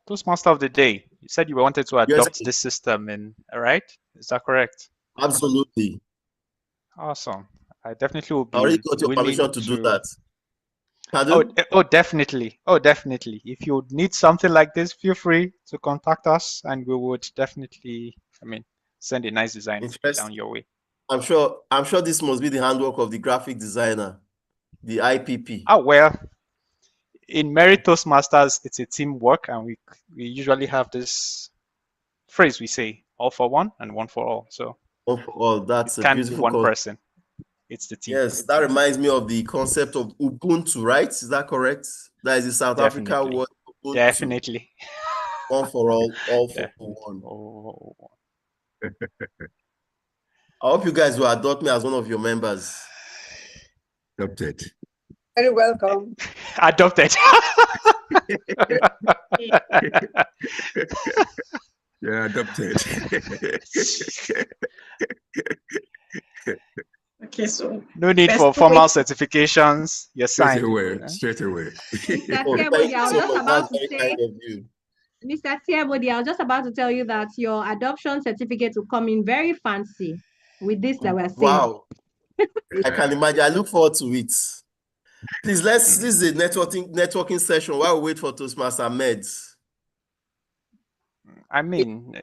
Toastmaster of the day. You said you wanted to adopt Yes. this system right? Is that correct? Absolutely. Awesome. I definitely will I already be got your willing permission to do that. Oh, definitely. Oh, definitely. If you need something like this, feel free to contact us and we would definitely, send a nice design down your way. I'm sure this must be the handwork of the graphic designer, the IPP. Oh, well, in Merit Toastmasters, it's a teamwork and we usually have this phrase we say, all for one and one for all. So all for all, that's it a can't be beautiful one concept. person. It's the team. Yes, that reminds me of the concept of Ubuntu, right? Is that correct? That is the South Africa word. Ubuntu. Definitely. One for all for one. Oh. I hope you guys will adopt me as one of your members. Adopted. Very welcome. Adopted. Yeah, adopted. Okay, so no need for formal certifications. You're signed. Straight away. Mr. Oh, Tiebody, I was so just much. about That's to very say, kind of you. Mr. Tiebody, I was just about to tell you that your adoption certificate will come in very fancy with this that we're seeing. Wow. I can imagine. I look forward to it. Please, this is a networking session while we wait for Toastmaster Ahmed. I mean,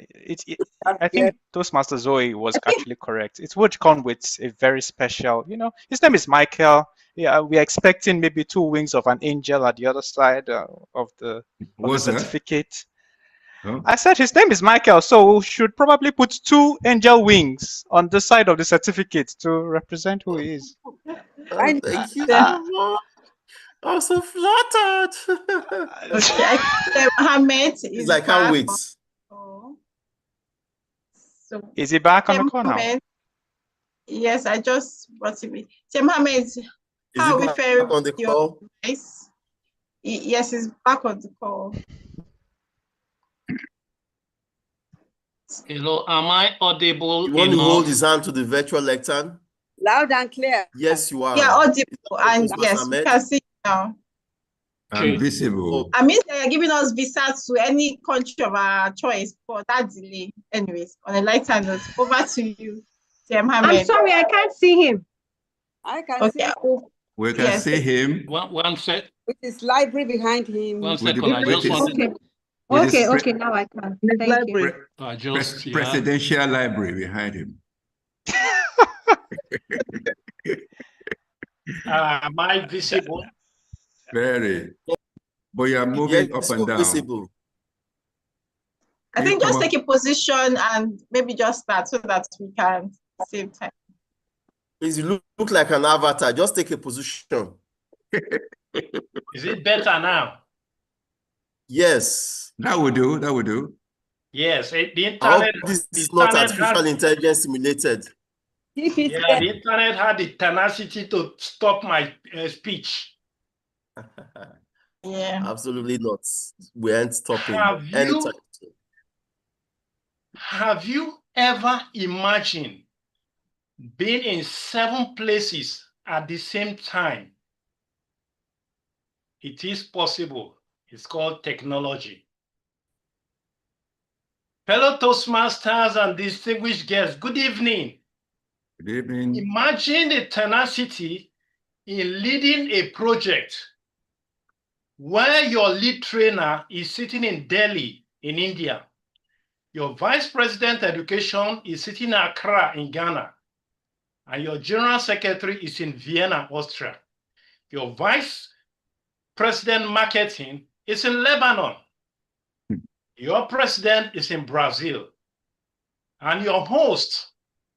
I think Toastmaster Zoe was actually correct. It would come with a very special, his name is Michael. Yeah, we're expecting maybe 2 wings of an angel at the other side of the certificate. Huh? I said his name is Michael, so we should probably put 2 angel wings on the side of the certificate to represent who he is. Thank you so much. I'm so flattered. Okay, Mohammed is I can't wait. So is he back on the call now? Yes, I just brought him in. Mohammed, how are we faring on the call? Yes, he's back on the call. Hello, am I audible? You want to hold his hand to the virtual lectern? Loud and clear. Yes, you are. Yeah, audible, and yes, we can see you now. I'm visible. I mean, they are giving us visas to any country of our choice for that delay. Anyways, on a lighter note, over to you, I'm sorry, I can't see him. I can see him. We can see him. One sec. With his library behind him. 1 second. I just wanted. Okay, now I can. Thank you. Presidential library behind him. Am I visible? Very. But you are moving up and down. Visible. I think just take a position and maybe just start so that we can save time. Please, you look like an avatar. Just take a position. Is it better now? Yes. That would do. Yes. The internet. This is not artificial intelligence simulated. Yeah, the internet had the tenacity to stop my speech. Yeah. Absolutely not. We ain't stopping anytime. Have you ever imagined being in 7 places at the same time? It is possible. It's called technology. Fellow Toastmasters and distinguished guests, good evening. Good evening. Imagine the tenacity in leading a project where your lead trainer is sitting in Delhi in India. Your vice president education is sitting in Accra in Ghana. And your general secretary is in Vienna, Austria. Your vice president marketing is in Lebanon. Your president is in Brazil. And your host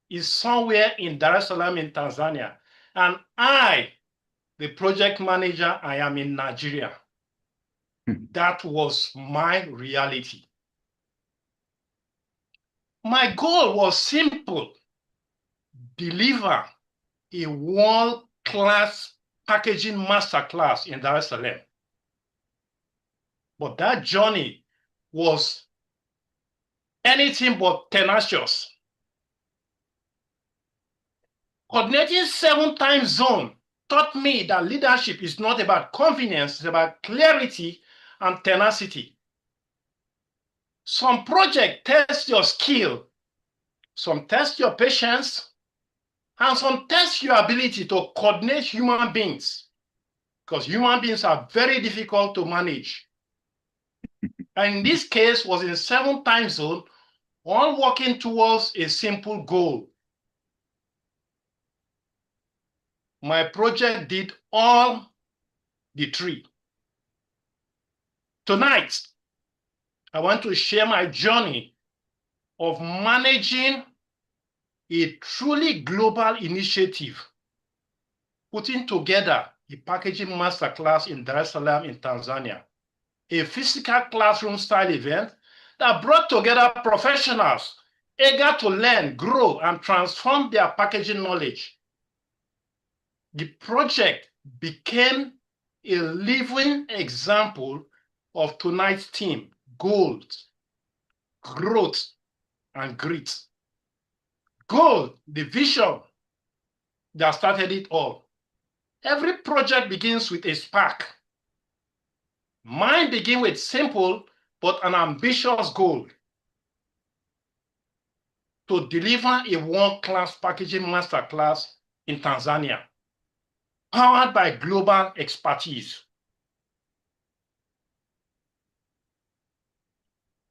is somewhere in Dar es Salaam in Tanzania. And I, the project manager, I am in Nigeria. That was my reality. My goal was simple: deliver a world-class packaging masterclass in Dar es Salaam. But that journey was anything but tenacious. Coordinating 7 time zones taught me that leadership is not about convenience, it's about clarity and tenacity. Some projects test your skill, some test your patience, and some test your ability to coordinate human beings, because human beings are very difficult to manage. And in this case was in 7 time zones, all working towards a simple goal. My project did all the 3. Tonight, I want to share my journey of managing a truly global initiative, putting together a packaging masterclass in Dar es Salaam in Tanzania, a physical classroom style event that brought together professionals eager to learn, grow, and transform their packaging knowledge. The project became a living example of tonight's theme: gold, growth, and grit. Gold, the vision that started it all. Every project begins with a spark. Mine began with simple but an ambitious goal: to deliver a world-class packaging masterclass in Tanzania, powered by global expertise.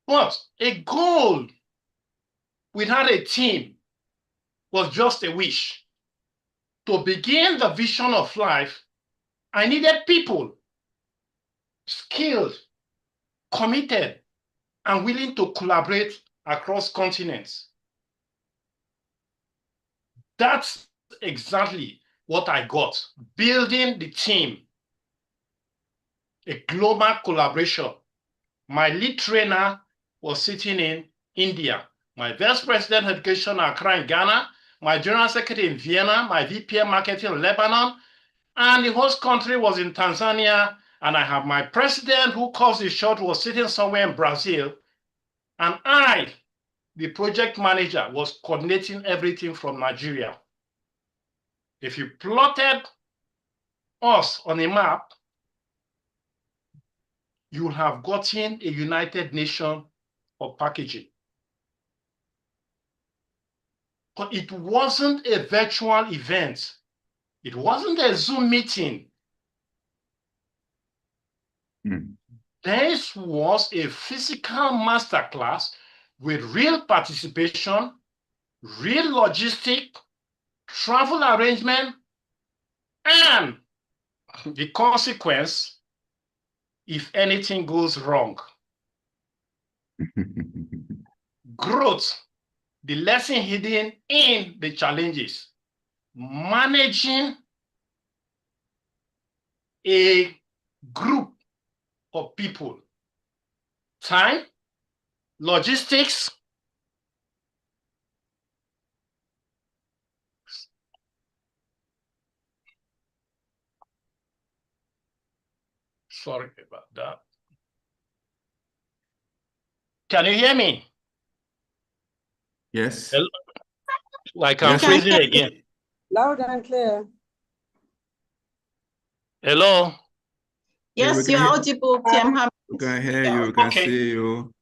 But a goal without a team was just a wish. To begin the vision of life, I needed people, skilled, committed, and willing to collaborate across continents. That's exactly what I got: building the team, a global collaboration. My lead trainer was sitting in India, my vice president education Accra in Ghana, my general secretary in Vienna, my VP marketing in Lebanon, and the host country was in Tanzania, and I have my president, who calls the shot, was sitting somewhere in Brazil, and I, the project manager, was coordinating everything from Nigeria. If you plotted us on a map, you will have gotten a United Nations of packaging. But it wasn't a virtual event. It wasn't a Zoom meeting. This was a physical masterclass with real participation, real logistic, travel arrangement, and the consequence if anything goes wrong. Growth, the lesson hidden in the challenges. Managing a group of people. Time, logistics, sorry about that. Can you hear me? Yes. Hello? Like I'm freezing again. Loud and clear. Hello? Yes, you're audible, TM Hamid. We can hear you, we can Okay. see you.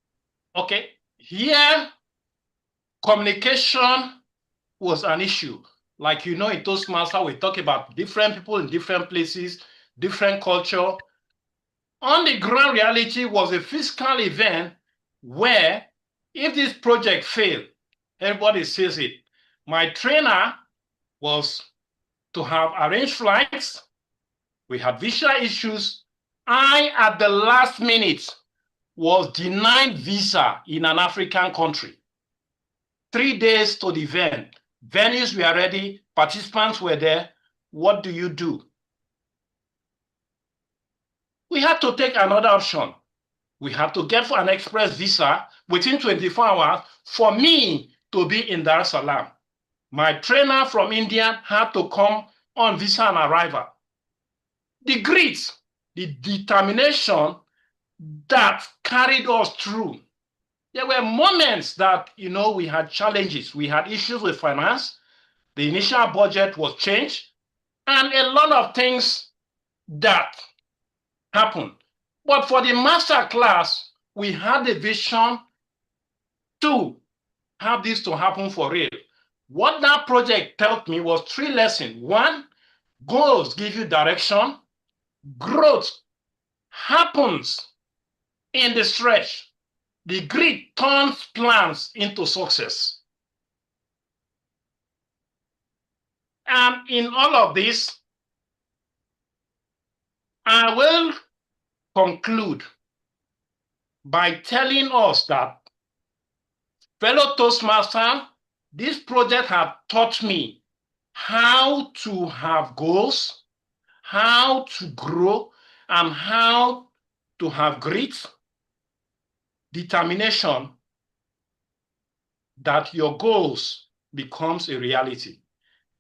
Okay. Here, communication was an issue. Like, you know, in Toastmasters, we talk about different people in different places, different culture. On the ground reality was a physical event where if this project failed, everybody says it. My trainer was to have arranged flights. We had visa issues. I, at the last minute, was denied visa in an African country. 3 days to the event. Venues were ready, participants were there. What do you do? We had to take another option. We had to get for an express visa within 24 hours for me to be in Dar es Salaam. My trainer from India had to come on visa and arrival. The grit, the determination that carried us through. There were moments that, you know, we had challenges. We had issues with finance. The initial budget was changed, and a lot of things that happened. But for the master class, we had a vision to have this to happen for real. What that project taught me was 3 lessons. 1, goals give you direction. Growth happens in the stretch. The grit turns plans into success. And in all of this, I will conclude by telling us that, fellow Toastmasters, this project has taught me how to have goals, how to grow, and how to have grit, determination, that your goals becomes a reality.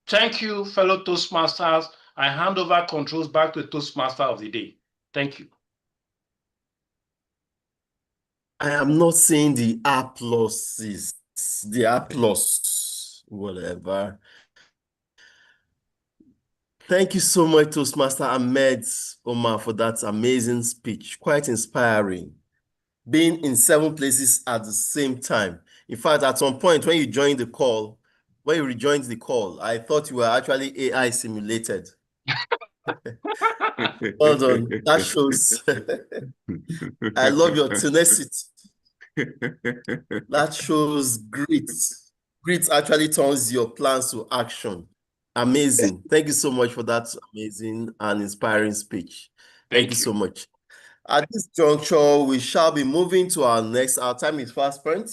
Thank you, fellow Toastmasters. I hand over controls back to the Toastmaster of the day. Thank you. I am not saying the applauses, the applause, whatever. Thank you so much, Toastmaster Ahmed Omar, for that amazing speech. Quite inspiring. Being in 7 places at the same time. In fact, at some point when you joined the call, when you rejoined the call, I thought you were actually AI simulated. Well done. That shows. I love your tenacity. That shows grit. Grit actually turns your plans to action. Amazing. Thank you so much for that amazing and inspiring speech. Thank you so much. At this juncture, we shall be moving to our time is fast spent.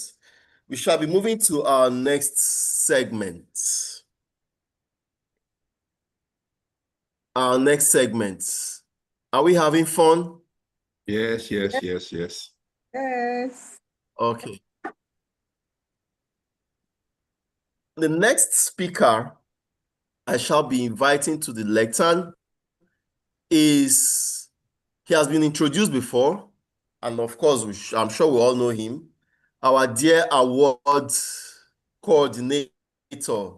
We shall be moving to our next segment. Our next segment. Are we having fun? Yes. Yes. Okay. The next speaker I shall be inviting to the lectern is, he has been introduced before, and of course, I'm sure we all know him, our dear award coordinator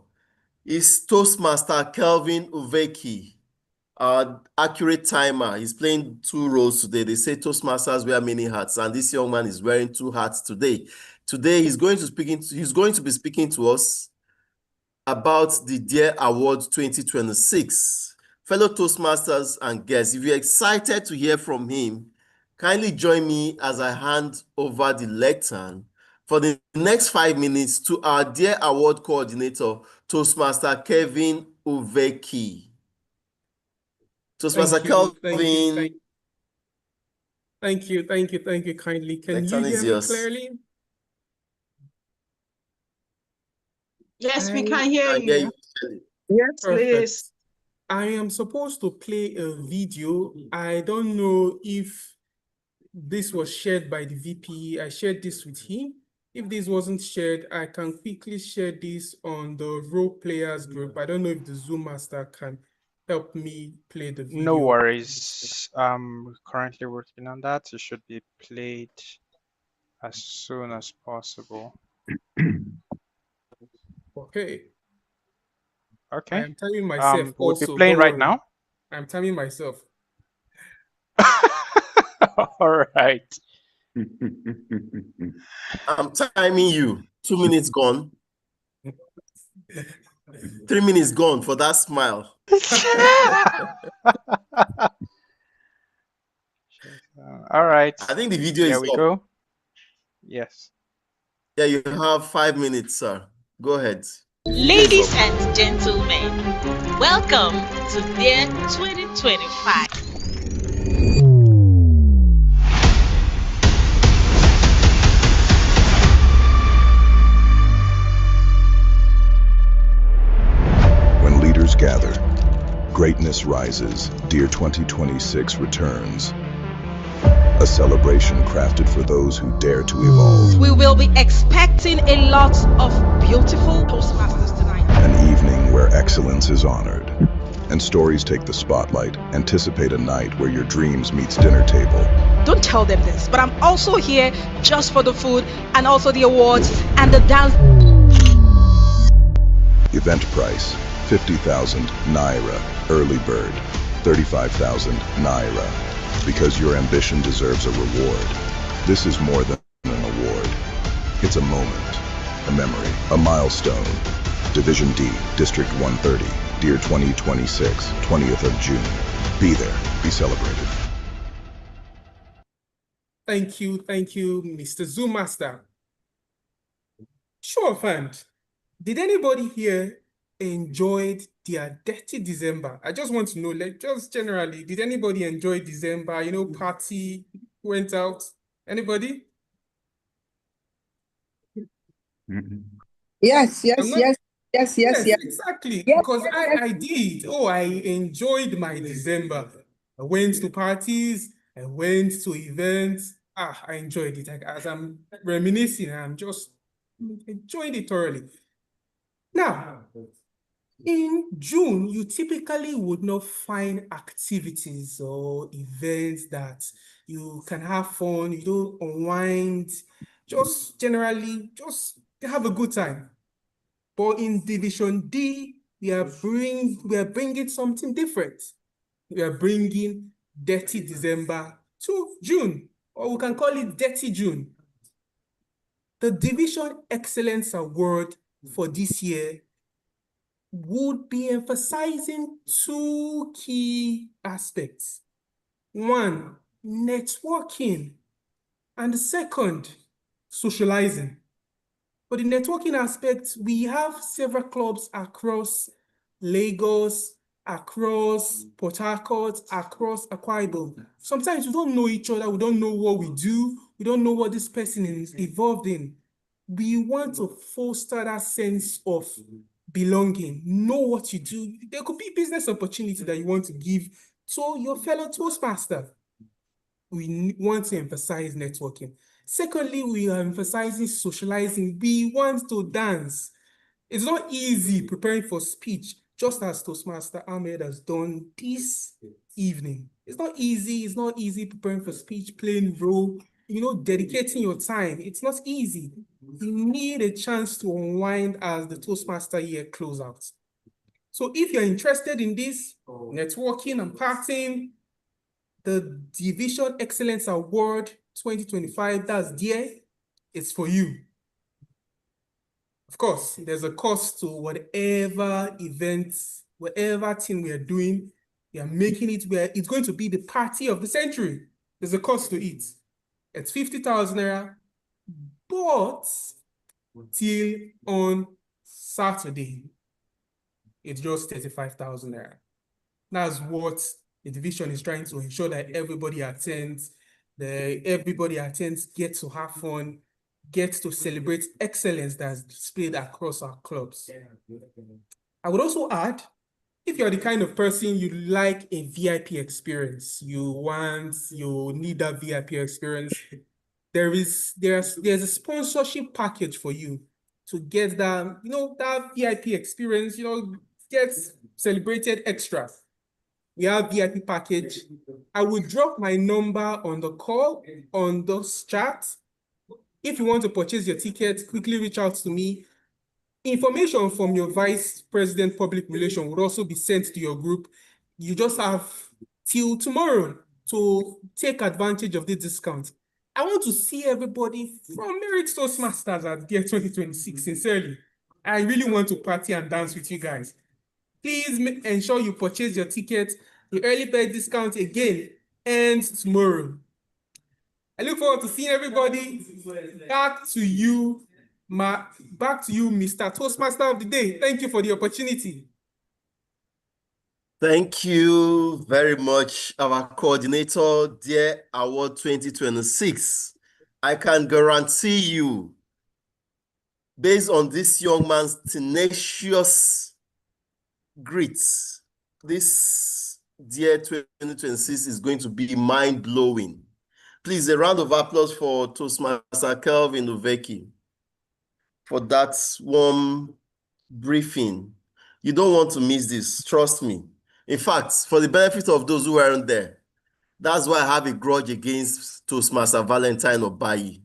is Toastmaster Kelvin Uveki, our accurate timer. He's playing 2 roles today. They say Toastmasters wear many hats, and this young man is wearing 2 hats today. Today, he's going to be speaking to us about the Dear Award 2026. Fellow Toastmasters and guests, if you're excited to hear from him, kindly join me as I hand over the lectern for the next 5 minutes to our Dear Award coordinator, Toastmaster Kevin Uveki. Toastmaster Kelvin. Thank you kindly. Can you hear me clearly? Yes, we can hear you. Yes, please. I am supposed to play a video. I don't know if this was shared by the VP. I shared this with him. If this wasn't shared, I can quickly share this on the role players group. I don't know if the Zoom master can help me play the video. No worries. Currently working on that. It should be played as soon as possible. Okay. Okay. I am timing myself we'll also. be playing Don't right worry. now. I'm timing myself. All right. I'm timing you. 2 minutes gone. 3 minutes gone for that smile. All right. I think the video Here is we up. go. Yes. Yeah, you have 5 minutes, sir. Go ahead. Ladies and gentlemen, welcome to Year 2025. When leaders gather, greatness rises. Dear 2026 returns. A celebration crafted for those who dare to evolve. We will be expecting a lot of beautiful Toastmasters tonight. An evening where excellence is honored. And stories take the spotlight. Anticipate a night where your dreams meets dinner table. Don't tell them this, but I'm also here just for the food and also the awards and the dance. Event price, 50,000 Naira. Early bird, 35,000 Naira. Because your ambition deserves a reward. This is more than an award. It's a moment, a memory, a milestone. Division D, District 130, Dear 2026, 20th of June. Be there, be celebrated. Thank you, Mr. Zoom Master. Sure, friend. Did anybody here enjoyed their dirty December? I just want to know, like, just generally, did anybody enjoy December? You know, party, went out? Anybody? Yes, I'm not- Yes, exactly. Yes, Because I did. Oh, I enjoyed my December. I went to parties, I went to events. I enjoyed it. As I'm reminiscing, I'm just enjoying it thoroughly. Now, in June, you typically would not find activities or events that you can have fun, you don't unwind, just generally, just have a good time. But in Division D, we are bringing something different. We are bringing Dirty December to June, or we can call it Dirty June. The Division Excellence Award for this year would be emphasizing two key aspects. One, networking, and the second, socializing. For the networking aspect, we have several clubs across Lagos, across Port Harcourt, across Akwa Ibom. Sometimes we don't know each other, we don't know what we do, we don't know what this person is involved in. We want to foster that sense of belonging, know what you do. There could be business opportunity that you want to give to your fellow Toastmaster. We want to emphasize networking. Secondly, we are emphasizing socializing. We want to dance. It's not easy preparing for speech, just as Toastmaster Ahmed has done this evening. It's not easy preparing for speech, playing role, dedicating your time. It's not easy. You need a chance to unwind as the Toastmaster year close out. So if you're interested in this, networking and partying, the Division Excellence Award 2025, that's there, it's for you. Of course, there's a cost to whatever events, whatever thing we are doing. We are making it where it's going to be the party of the century. There's a cost to it. It's 50,000 Naira, but till on Saturday, it's just 35,000 Naira. That's what the division is trying to ensure that everybody attends, gets to have fun, gets to celebrate excellence that's displayed across our clubs. I would also add, if you're the kind of person you like a VIP experience, you need that VIP experience, there's a sponsorship package for you to get that, that VIP experience, get celebrated extra. We have VIP package. I will drop my number on the call, on those chats. If you want to purchase your ticket, quickly reach out to me. Information from your Vice President Public Relations would also be sent to your group. You just have till tomorrow to take advantage of this discount. I want to see everybody from Merit Toastmasters at Gear 2026, sincerely. I really want to party and dance with you guys. Please ensure you purchase your ticket. The early bird discount again ends tomorrow. I look forward to seeing everybody. Back to you, Mr. Toastmaster of the Day. Thank you for the opportunity. Thank you very much, our coordinator, Dear Award 2026. I can guarantee you, based on this young man's tenacious grit, this Dear 2026 is going to be mind-blowing. Please, a round of applause for Toastmaster Kelvin Oveki for that warm briefing. You don't want to miss this, trust me. In fact, for the benefit of those who weren't there, that's why I have a grudge against Toastmaster Valentine Obayi.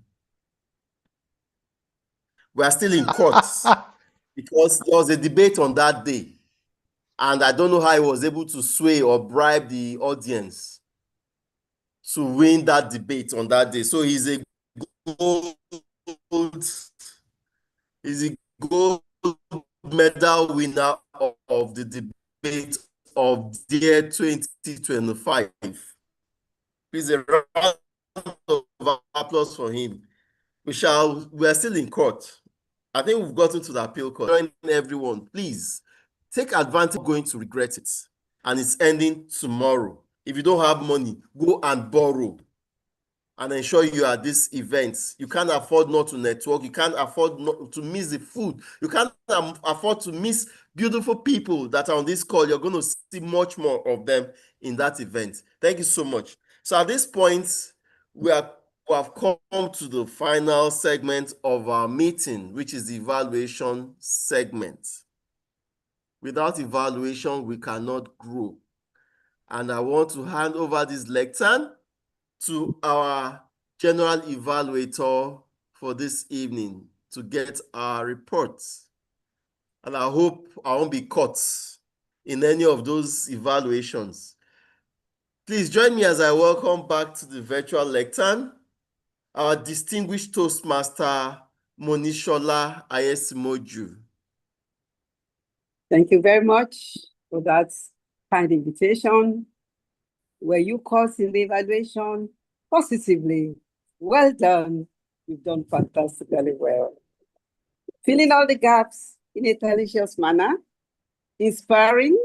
We are still in court because there was a debate on that day, and I don't know how he was able to sway or bribe the audience to win that debate on that day. So he's a gold medal winner of the debate of the year 2025. Please, a round of applause for him. We are still in court. I think we've gotten to the appeal court. Join everyone, please take advantage. You're going to regret it, and it's ending tomorrow. If you don't have money, go and borrow and ensure you are at this event. You can't afford not to network. You can't afford not to miss the food. You can't afford to miss beautiful people that are on this call. You're going to see much more of them in that event. Thank you so much. So at this point, we have come to the final segment of our meeting, which is the evaluation segment. Without evaluation, we cannot grow. And I want to hand over this lectern to our general evaluator for this evening to get our reports. And I hope I won't be caught in any of those evaluations. Please join me as I welcome back to the virtual lectern our distinguished Toastmaster, Monishola Ayesimoju. Thank you very much for that kind invitation. Were you caught in the evaluation positively? Well done. You've done fantastically well. Filling all the gaps in a delicious manner, inspiring,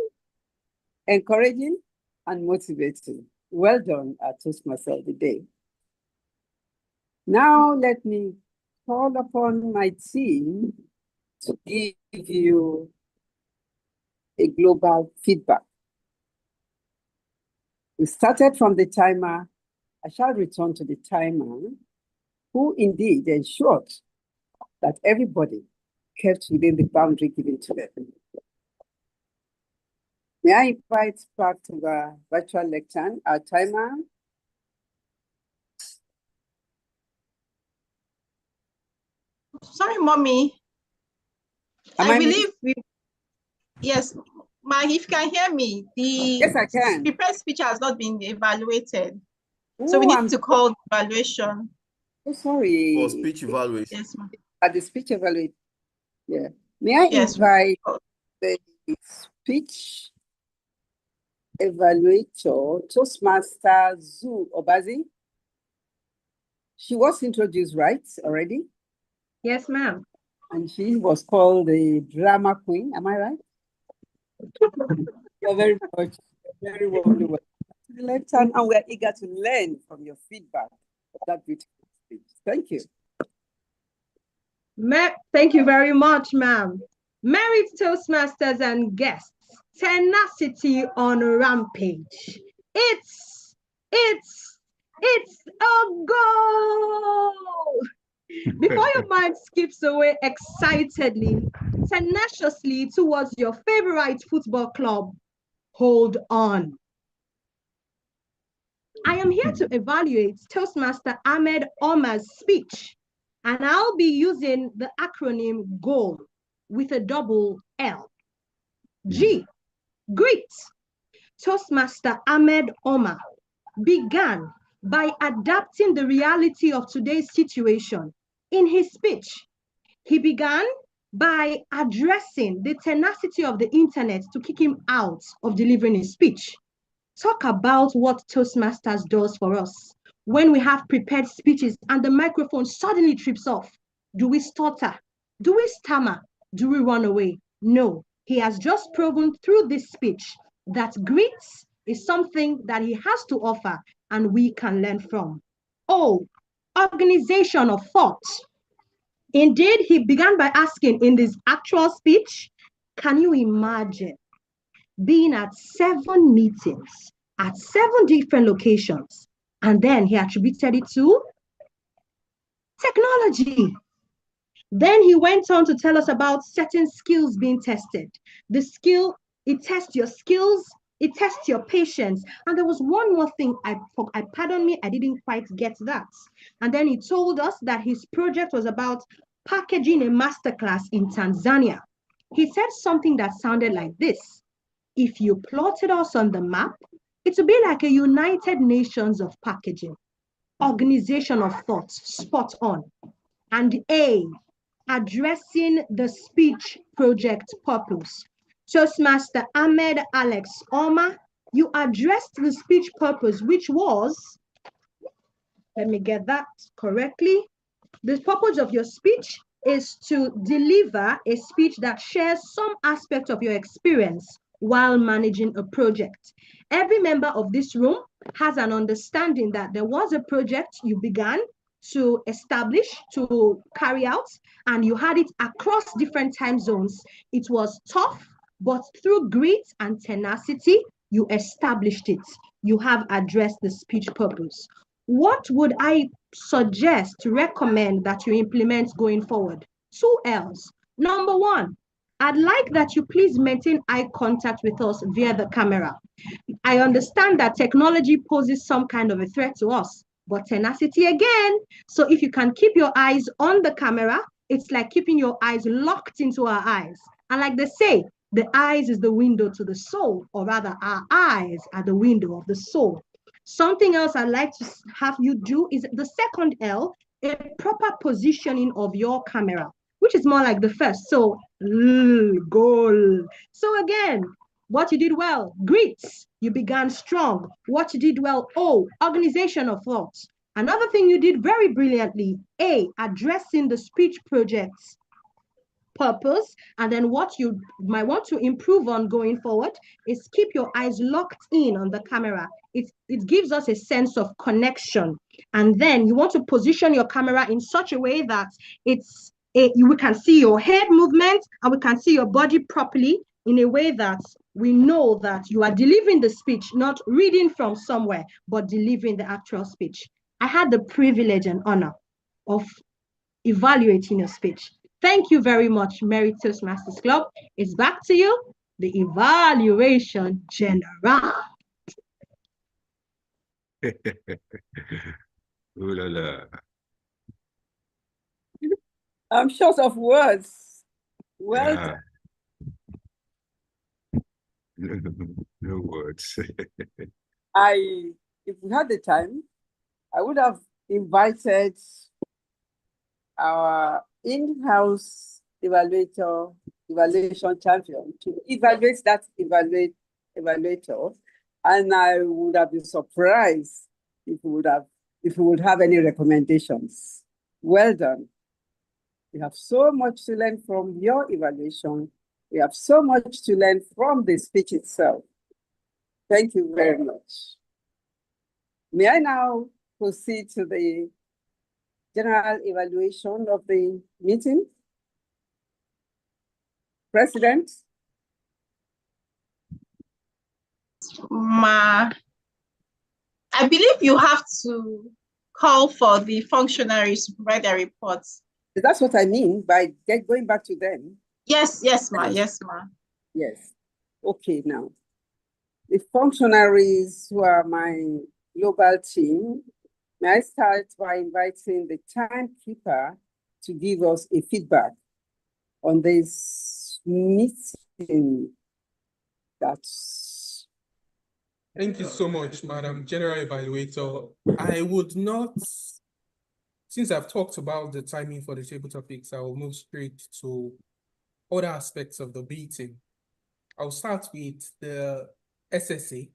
encouraging, and motivating. Well done at Toastmaster of the Day. Now let me call upon my team to give you a global feedback. We started from the timer. I shall return to the timer, who indeed ensured that everybody kept within the boundary given to them. May I invite back to the virtual lectern our timer? Sorry, Mommy. I believe yes, Ma, if you can hear me, yes, I can. Prepared speech has not been evaluated. So we need to call the evaluation. Oh, sorry. For speech evaluation. Yes, ma'am. At the speech evaluation. Yeah. May I invite the speech evaluator, Toastmaster Zu Obazi? She was introduced, right, already? Yes, ma'am. And she was called the drama queen, am I right? You're very much, very warmly welcome to the lectern, and we're eager to learn from your feedback of that beautiful speech. Thank you. Thank you very much, ma'am. Merit Toastmasters and guests, tenacity on rampage. It's a goal! Before your mind skips away excitedly, tenaciously towards your favorite football club, hold on. I am here to evaluate Toastmaster Ahmed Omar's speech, and I'll be using the acronym GOAL with a double L. G, greet. Toastmaster Ahmed Omar, began by adapting the reality of today's situation in his speech. He began by addressing the tenacity of the internet to kick him out of delivering his speech. Talk about what Toastmasters does for us. When we have prepared speeches and the microphone suddenly trips off, do we stutter? Do we stammer? Do we run away? No, he has just proven through this speech that grit is something that he has to offer and we can learn from. Oh, organization of thought. Indeed, he began by asking in this actual speech, can you imagine being at 7 meetings at 7 different locations? And then he attributed it to technology. Then he went on to tell us about certain skills being tested. The skill, it tests your skills, it tests your patience. And there was one more thing, pardon me, I didn't quite get that. And then he told us that his project was about packaging a masterclass in Tanzania. He said something that sounded like this. If you plotted us on the map, it would be like a United Nations of packaging. Organization of thought, spot on. And A, addressing the speech project purpose. Toastmaster Ahmed Alex Omar, you addressed the speech purpose, which was, let me get that correctly. The purpose of your speech is to deliver a speech that shares some aspect of your experience while managing a project. Every member of this room has an understanding that there was a project you began to establish, to carry out, and you had it across different time zones. It was tough, but through grit and tenacity, you established it. You have addressed the speech purpose. What would I suggest to recommend that you implement going forward? 2 L's. Number 1, I'd like that you please maintain eye contact with us via the camera. I understand that technology poses some kind of a threat to us, but tenacity again. So if you can keep your eyes on the camera, it's like keeping your eyes locked into our eyes. And like they say, the eyes is the window to the soul, or rather our eyes are the window of the soul. Something else I'd like to have you do is the second L, a proper positioning of your camera, which is more like the first. So, goal. So again, what you did well, grit. You began strong. What you did well, O, organization of thoughts. Another thing you did very brilliantly, A, addressing the speech project's purpose. And then what you might want to improve on going forward is keep your eyes locked in on the camera. It gives us a sense of connection. And then you want to position your camera in such a way that we can see your head movement and we can see your body properly in a way that we know that you are delivering the speech, not reading from somewhere, but delivering the actual speech. I had the privilege and honor of evaluating your speech. Thank you very much, Mary Toastmasters Club. It's back to you, the evaluation general. Ooh la la. I'm short of words. Well Yeah. No words. if we had the time, I would have invited our in-house evaluation champion to evaluate that evaluator, and I would have been surprised if we would have any recommendations. Well done. We have so much to learn from your evaluation. We have so much to learn from the speech itself. Thank you very much. May I now proceed to the general evaluation of the meeting? President? I believe you have to call for the functionaries to provide their reports. That's what I mean by going back to them. Yes, ma. Yes, ma. Yes. Okay, now. The functionaries who are my global team, may I start by inviting the timekeeper to give us a feedback on this meeting that Thank you so much, Madam General Evaluator. I would not, since I've talked about the timing for the table topics, I will move straight to other aspects of the meeting. I'll start with the SSA.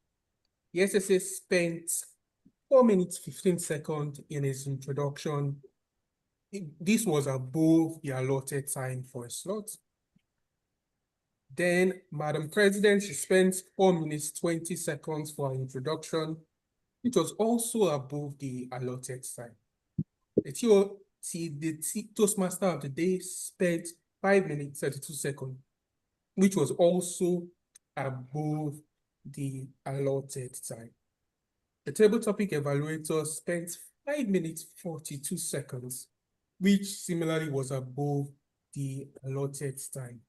The SSA spent 4 minutes, 15 seconds in his introduction. This was above the allotted time for a slot. Then, Madam President, she spent 4 minutes, 20 seconds for her introduction. It was also above the allotted time. The Toastmaster of the day spent 5 minutes, 32 seconds, which was also above the allotted time. The table topic evaluator spent 5 minutes, 42 seconds, which similarly was above the allotted time.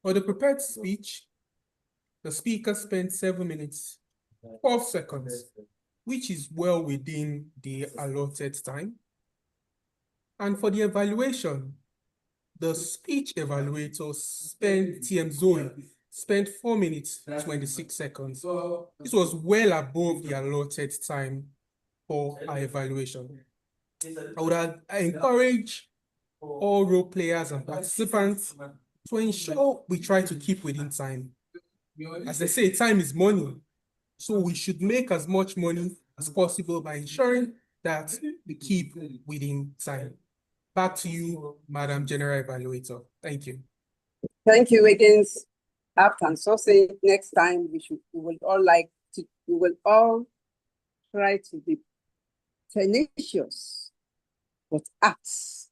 For the prepared speech, the speaker spent 7 minutes, 12 seconds, which is well within the allotted time. And for the evaluation, the speech evaluator TM Zoe spent 4 minutes, 26 seconds. This was well above the allotted time for our evaluation. I would encourage all role players and participants to ensure we try to keep within time. As they say, time is money. So we should make as much money as possible by ensuring that we keep within time. Back to you, Madam General Evaluator. Thank you. Thank you, Wiggins. Apt and saucy. Next time we will all try to be tenacious, but apt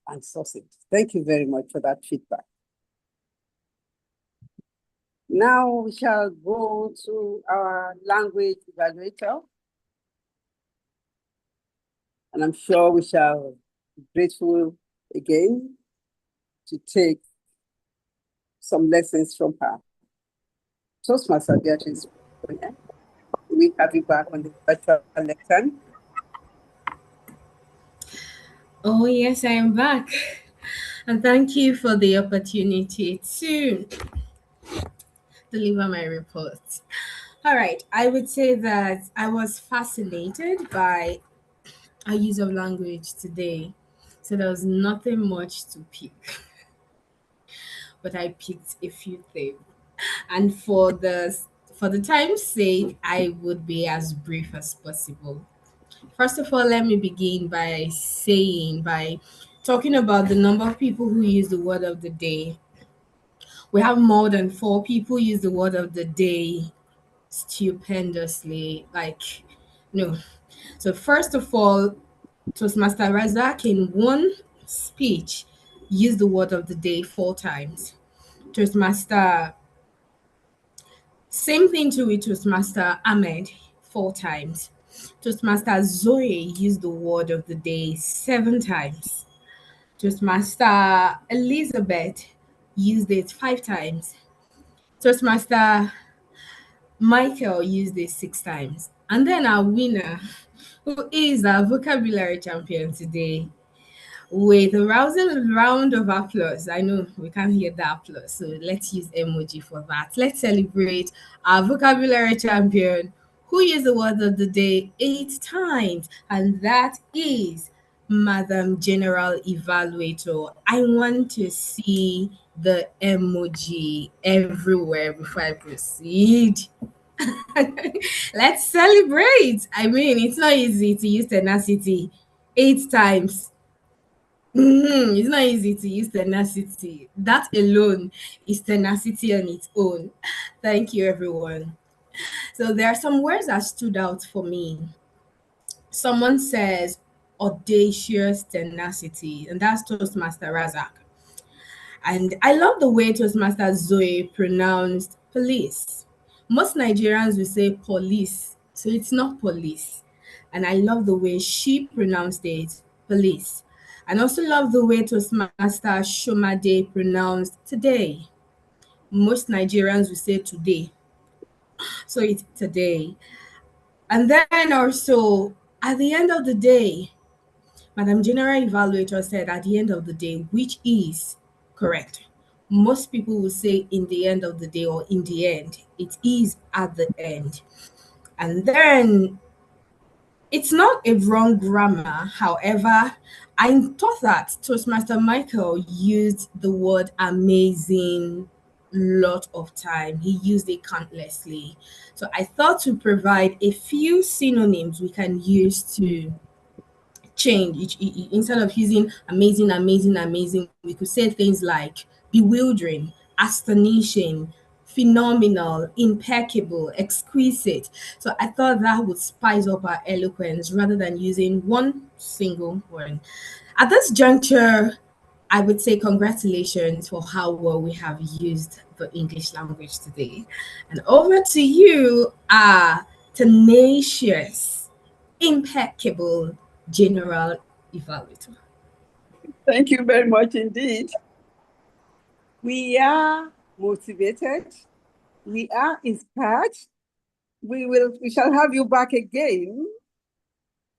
and saucy. Thank you very much for that feedback. Now we shall go to our language evaluator. And I'm sure we shall be grateful again to take some lessons from her. Toastmaster Beatrice, we have you back on the virtual lectern. Oh, yes, I am back. And thank you for the opportunity to deliver my report. All right, I would say that I was fascinated by our use of language today. So there was nothing much to pick, but I picked a few things. And for the time's sake, I would be as brief as possible. First of all, let me begin by talking about the number of people who use the word of the day. We have more than 4 people use the word of the day stupendously. No. So first of all, Toastmaster Razak in one speech used the word of the day 4 times. Toastmaster, same thing to with Toastmaster Ahmed 4 times. Toastmaster Zoe used the word of the day 7 times. Toastmaster Elizabeth used it 5 times. Toastmaster Michael used it 6 times. And then our winner, who is our vocabulary champion today, with a rousing round of applause. I know we can't hear the applause, so let's use emoji for that. Let's celebrate our vocabulary champion who used the word of the day 8 times, and that is Madam General Evaluator. I want to see the emoji everywhere before I proceed. Let's celebrate. I mean, it's not easy to use tenacity 8 times. It's not easy to use tenacity. That alone is tenacity on its own. Thank you, everyone. So there are some words that stood out for me. Someone says audacious tenacity, and that's Toastmaster Razak. And I love the way Toastmaster Zoe pronounced police. Most Nigerians will say police, so it's not police. And I love the way she pronounced it, police. And also love the way Toastmaster Shomade pronounced today. Most Nigerians will say today, so it's today. And then also, at the end of the day, Madam General Evaluator said at the end of the day, which is correct. most people will say in the end of the day or in the end. It is at the end. And then it's not a wrong grammar. However, I thought that Toastmaster Michael used the word amazing lot of time. He used it countlessly. So I thought to provide a few synonyms we can use to change. Instead of using amazing, amazing, amazing, we could say things like bewildering, astonishing, phenomenal, impeccable, exquisite. So I thought that would spice up our eloquence rather than using one single word. At this juncture, I would say congratulations for how well we have used the English language today. And over to you, tenacious, impeccable general evaluator. Thank you very much indeed. We are motivated. We are inspired. We shall have you back again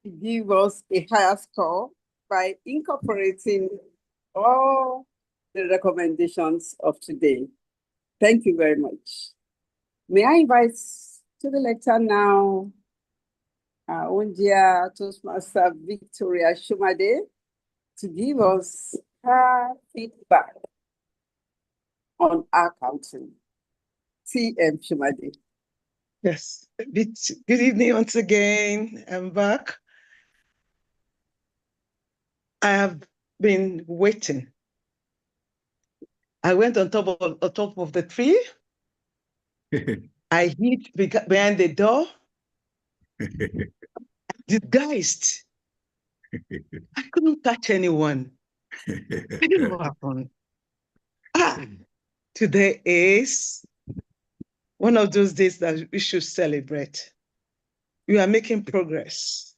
to give us a higher score by incorporating all the recommendations of today. Thank you very much. May I invite to the lecture now our own dear Toastmaster Victoria Shumade to give us her feedback on our counting. TM Shumade. Yes, good evening once again. I'm back. I have been waiting. I went on top of the tree. I hid behind the door. Disguised. I couldn't catch anyone. I don't know what happened. Today is one of those days that we should celebrate. We are making progress.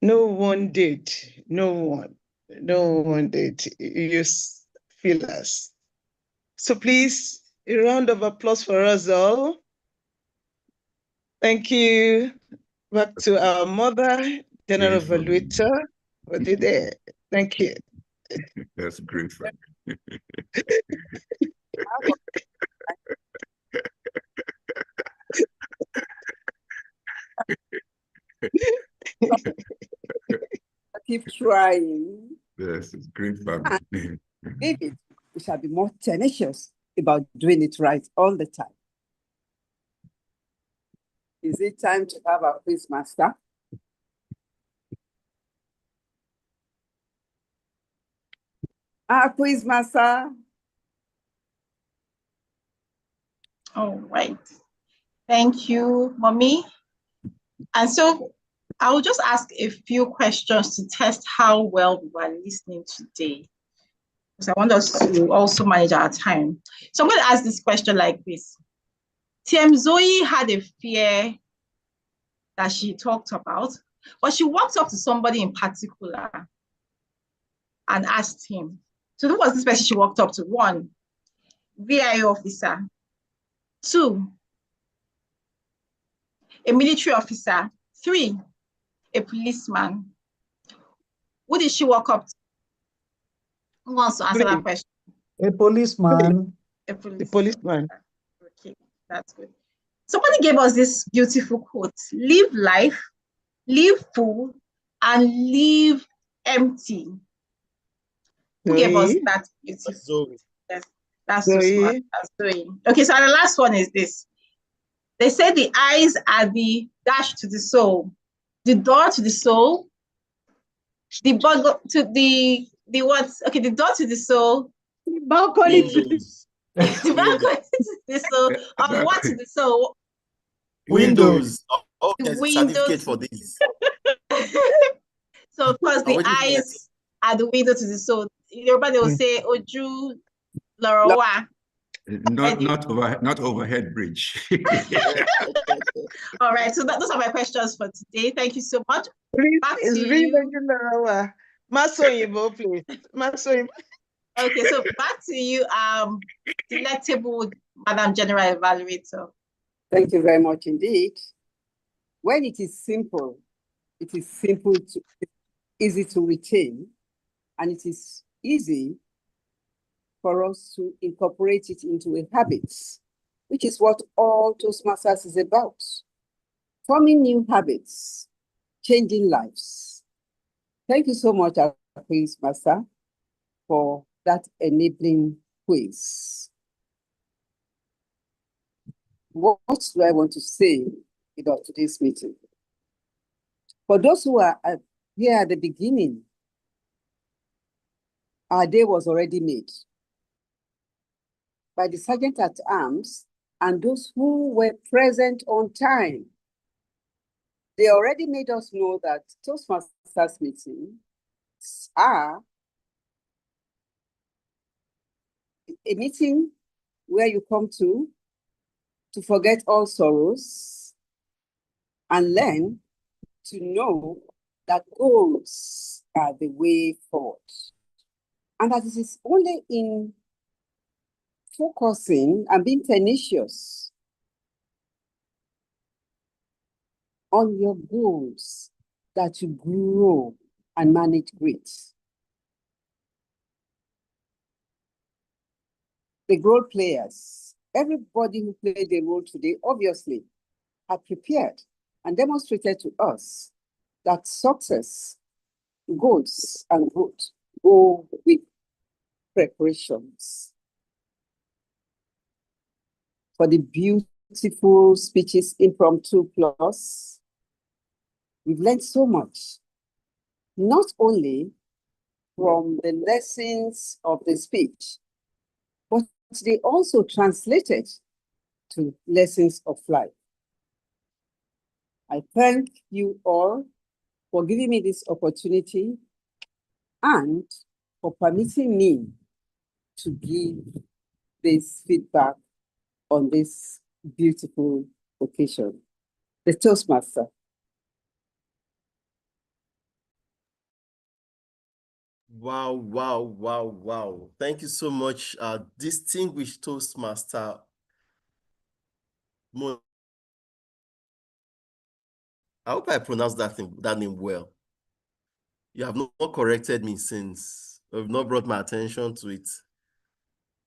No one did. No one did. You feel us. So please, a round of applause for us all. Thank you. Back to our mother, General Evaluator, for today. Thank you. That's great fun. Keep trying. Yes, it's great fun. David, we shall be more tenacious about doing it right all the time. Is it time to have our quiz master? Our quiz master. All right. Thank you, Mommy. And so I will just ask a few questions to test how well we were listening today, because I want us to also manage our time. So I'm going to ask this question like this. TM Zoe had a fear that she talked about, but she walked up to somebody in particular and asked him. So who was this person she walked up to? 1, VIO officer. 2, a military officer. 3, a policeman. Who did she walk up to? Who wants to answer that question? A policeman. A policeman. Okay, that's good. Somebody gave us this beautiful quote: live life, live full, and live empty. Who gave us that beautiful quote? Yes, that's so smart. That's Zoe. Okay, so the last one is this. They say the eyes are the dash to the soul, the door to the soul, the bug to the what? Okay, the door to the soul, the balcony to the balcony to the soul, or what to the soul? Windows. Oh, there's a Windows. certificate for this. So of course the eyes are the window to the soul. Everybody will say Oju Lorowa. Not overhead bridge. All right, so those are my questions for today. Thank you so much. Back to you. Please. Okay, so back to you, delectable Madam General Evaluator. Thank you very much indeed. When it is simple easy to retain, and it is easy for us to incorporate it into a habit, which is what all Toastmasters is about. Forming new habits, changing lives. Thank you so much, Quiz Master, for that enabling quiz. What do I want to say about today's meeting? For those who are here at the beginning, our day was already made by the Sergeant at Arms and those who were present on time. They already made us know that Toastmasters meetings are a meeting where you come to forget all sorrows and learn to know that goals are the way forward. And that it is only in focusing and being tenacious on your goals that you grow and manage great. The role players, everybody who played a role today, obviously, have prepared and demonstrated to us that success, goals, and growth go with preparations. For the beautiful speeches, impromptu plus, we've learned so much, not only from the lessons of the speech, but they also translated to lessons of life. I thank you all for giving me this opportunity and for permitting me to give this feedback on this beautiful occasion. The Toastmaster. Wow, wow, wow, wow. Thank you so much, distinguished Toastmaster. I hope I pronounced that name well. You have not corrected me since. You have not brought my attention to it.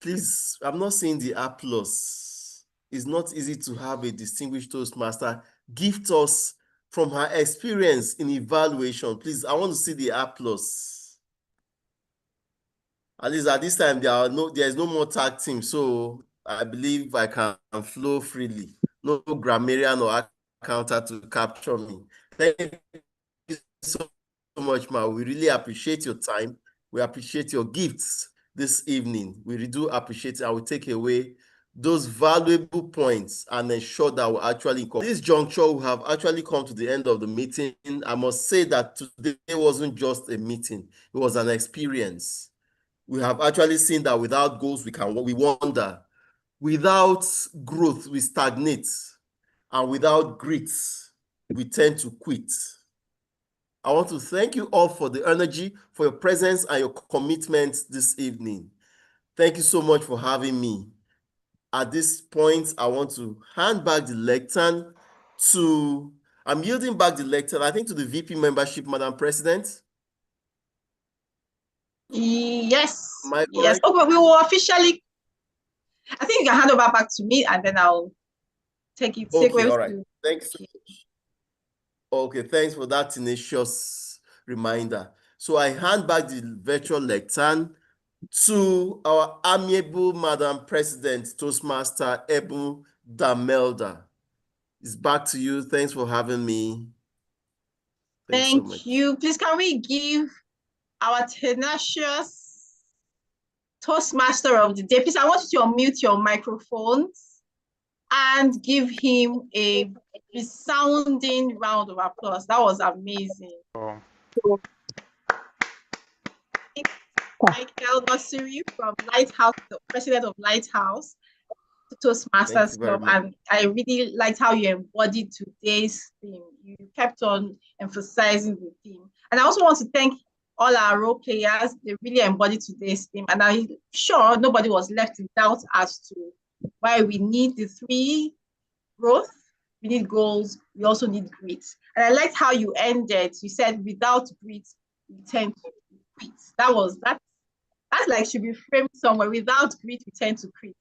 Please, I'm not seeing the applause. It's not easy to have a distinguished Toastmaster gift us from her experience in evaluation. Please, I want to see the applause. At least at this time, there is no more tag team, so I believe I can flow freely. No grammarian or accountant to capture me. Thank you so much, Ma. We really appreciate your time. We appreciate your gifts this evening. We really do appreciate it. I will take away those valuable points and ensure that we actually come. This juncture, we have actually come to the end of the meeting. I must say that today wasn't just a meeting. It was an experience. We have actually seen that without goals, we wander. Without growth, we stagnate. And without grit, we tend to quit. I want to thank you all for the energy, for your presence and your commitment this evening. Thank you so much for having me. At this point, I want to hand back the lectern to, I'm yielding back the lectern, I think, to the VP membership, Madam President. Yes. Am I yes. correct? Oh, but we will officially, I think you can hand over back to me and then I'll take it. Okay, all right. Thanks so much. Okay, thanks for that tenacious reminder. So I hand back the virtual lectern to our amiable Madam President, Toastmaster Ebu Damelda. It's back to you. Thanks for having me. Thanks so much. Thank you. Please, can we give our tenacious Toastmaster of the day? Please, I want you to unmute your microphones and give him a resounding round of applause. That was amazing. Oh. Michael Nasiri from Lighthouse, the president of Lighthouse Toastmasters Club, and I really liked how you embodied today's theme. You kept on emphasizing the theme. And I also want to thank all our role players. They really embodied today's theme. And I'm sure nobody was left in doubt as to why we need the three growth, we need goals, we also need grit. And I liked how you ended. You said without grit, we tend to quit. That's That's like should be framed somewhere. Without greed, we tend to create.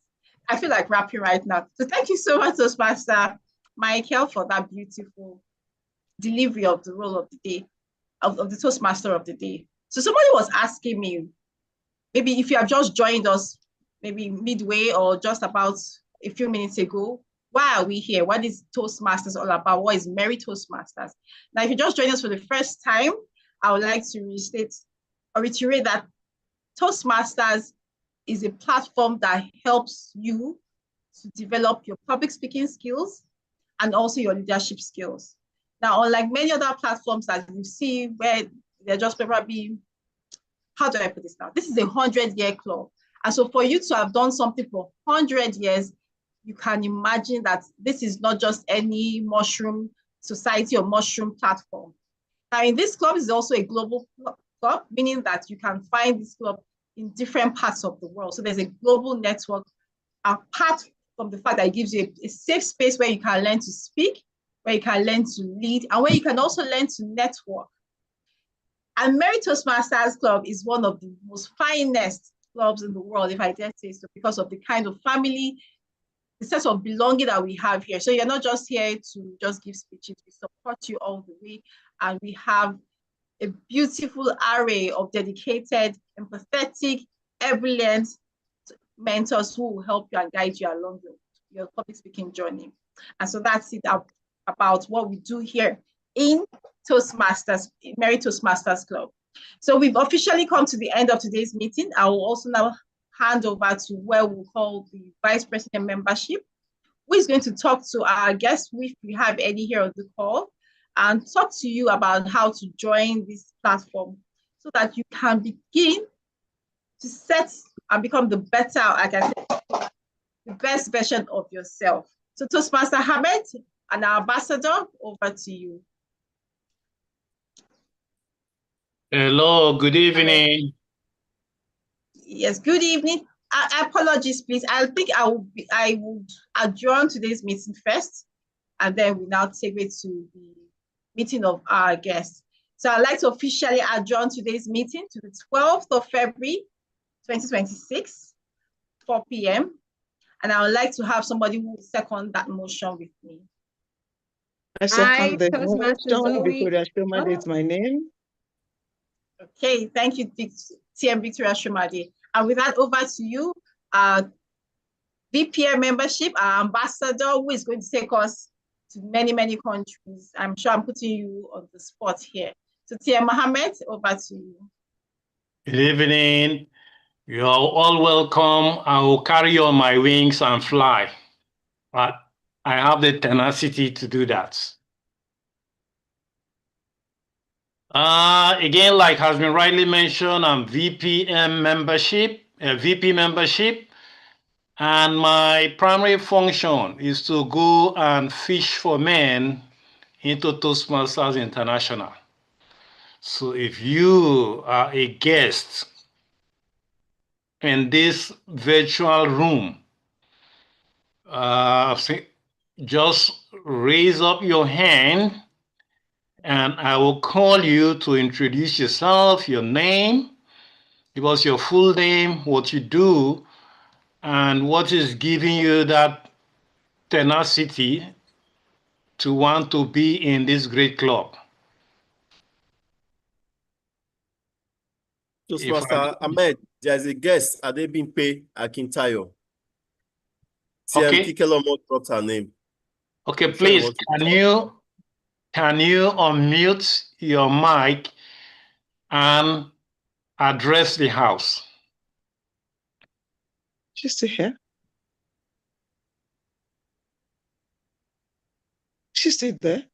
I feel like rapping right now. So thank you so much, Toastmaster Michael, for that beautiful delivery of the role of the day, of the Toastmaster of the day. So somebody was asking me, maybe if you have just joined us, maybe midway or just about a few minutes ago, why are we here? What is Toastmasters all about? What is Merry Toastmasters? Now, if you just joined us for the first time, I would like to reiterate that Toastmasters is a platform that helps you to develop your public speaking skills and also your leadership skills. Now, unlike many other platforms that you see where they're just probably, how do I put this now? This is a 100-year club. And so for you to have done something for 100 years, you can imagine that this is not just any mushroom society or mushroom platform. Now, in this club is also a global club, meaning that you can find this club in different parts of the world. So there's a global network apart from the fact that it gives you a safe space where you can learn to speak, where you can learn to lead, and where you can also learn to network. And Merry Toastmasters Club is one of the most finest clubs in the world, if I dare say so, because of the kind of family, the sense of belonging that we have here. So you're not just here to just give speeches, we support you all the way. And we have a beautiful array of dedicated, empathetic, brilliant mentors who will help you and guide you along your public speaking journey. And so that's it about what we do here in Toastmasters, Merry Toastmasters Club. So we've officially come to the end of today's meeting. I will also now hand over to where we'll call the Vice President membership, who is going to talk to our guests, if we have any here on the call, and talk to you about how to join this platform so that you can begin to set and become the better, like I said, the best version of yourself. So Toastmaster Ahmed and our ambassador, over to you. Hello, good evening. Yes, good evening. Apologies, please. I think I would adjourn today's meeting first, and then we now take it to the meeting of our guests. So I'd like to officially adjourn today's meeting to the 12th of February, 2026, 4 p.m. And I would like to have somebody who will second that motion with me. I second the motion. Victoria Shomade is my name. Okay, thank you, TM Victoria Shomade. And with that, over to you, VPM membership, our ambassador, who is going to take us to many, many countries. I'm sure I'm putting you on the spot here. So TM Mohammed, over to you. Good evening. You are all welcome. I will carry on my wings and fly. But I have the tenacity to do that. Again, like has been rightly mentioned, I'm VP membership, and my primary function is to go and fish for men into Toastmasters International. So if you are a guest in this virtual room, just raise up your hand and I will call you to introduce yourself, your name, give us your full name, what you do, and what is giving you that tenacity to want to be in this great club. Toastmaster Ahmed, there's a guest, Adebimpe Akintayo. Okay. Kikelomo dropped her name. Okay, please, can you unmute your mic and address the house? She's still here. She's still there.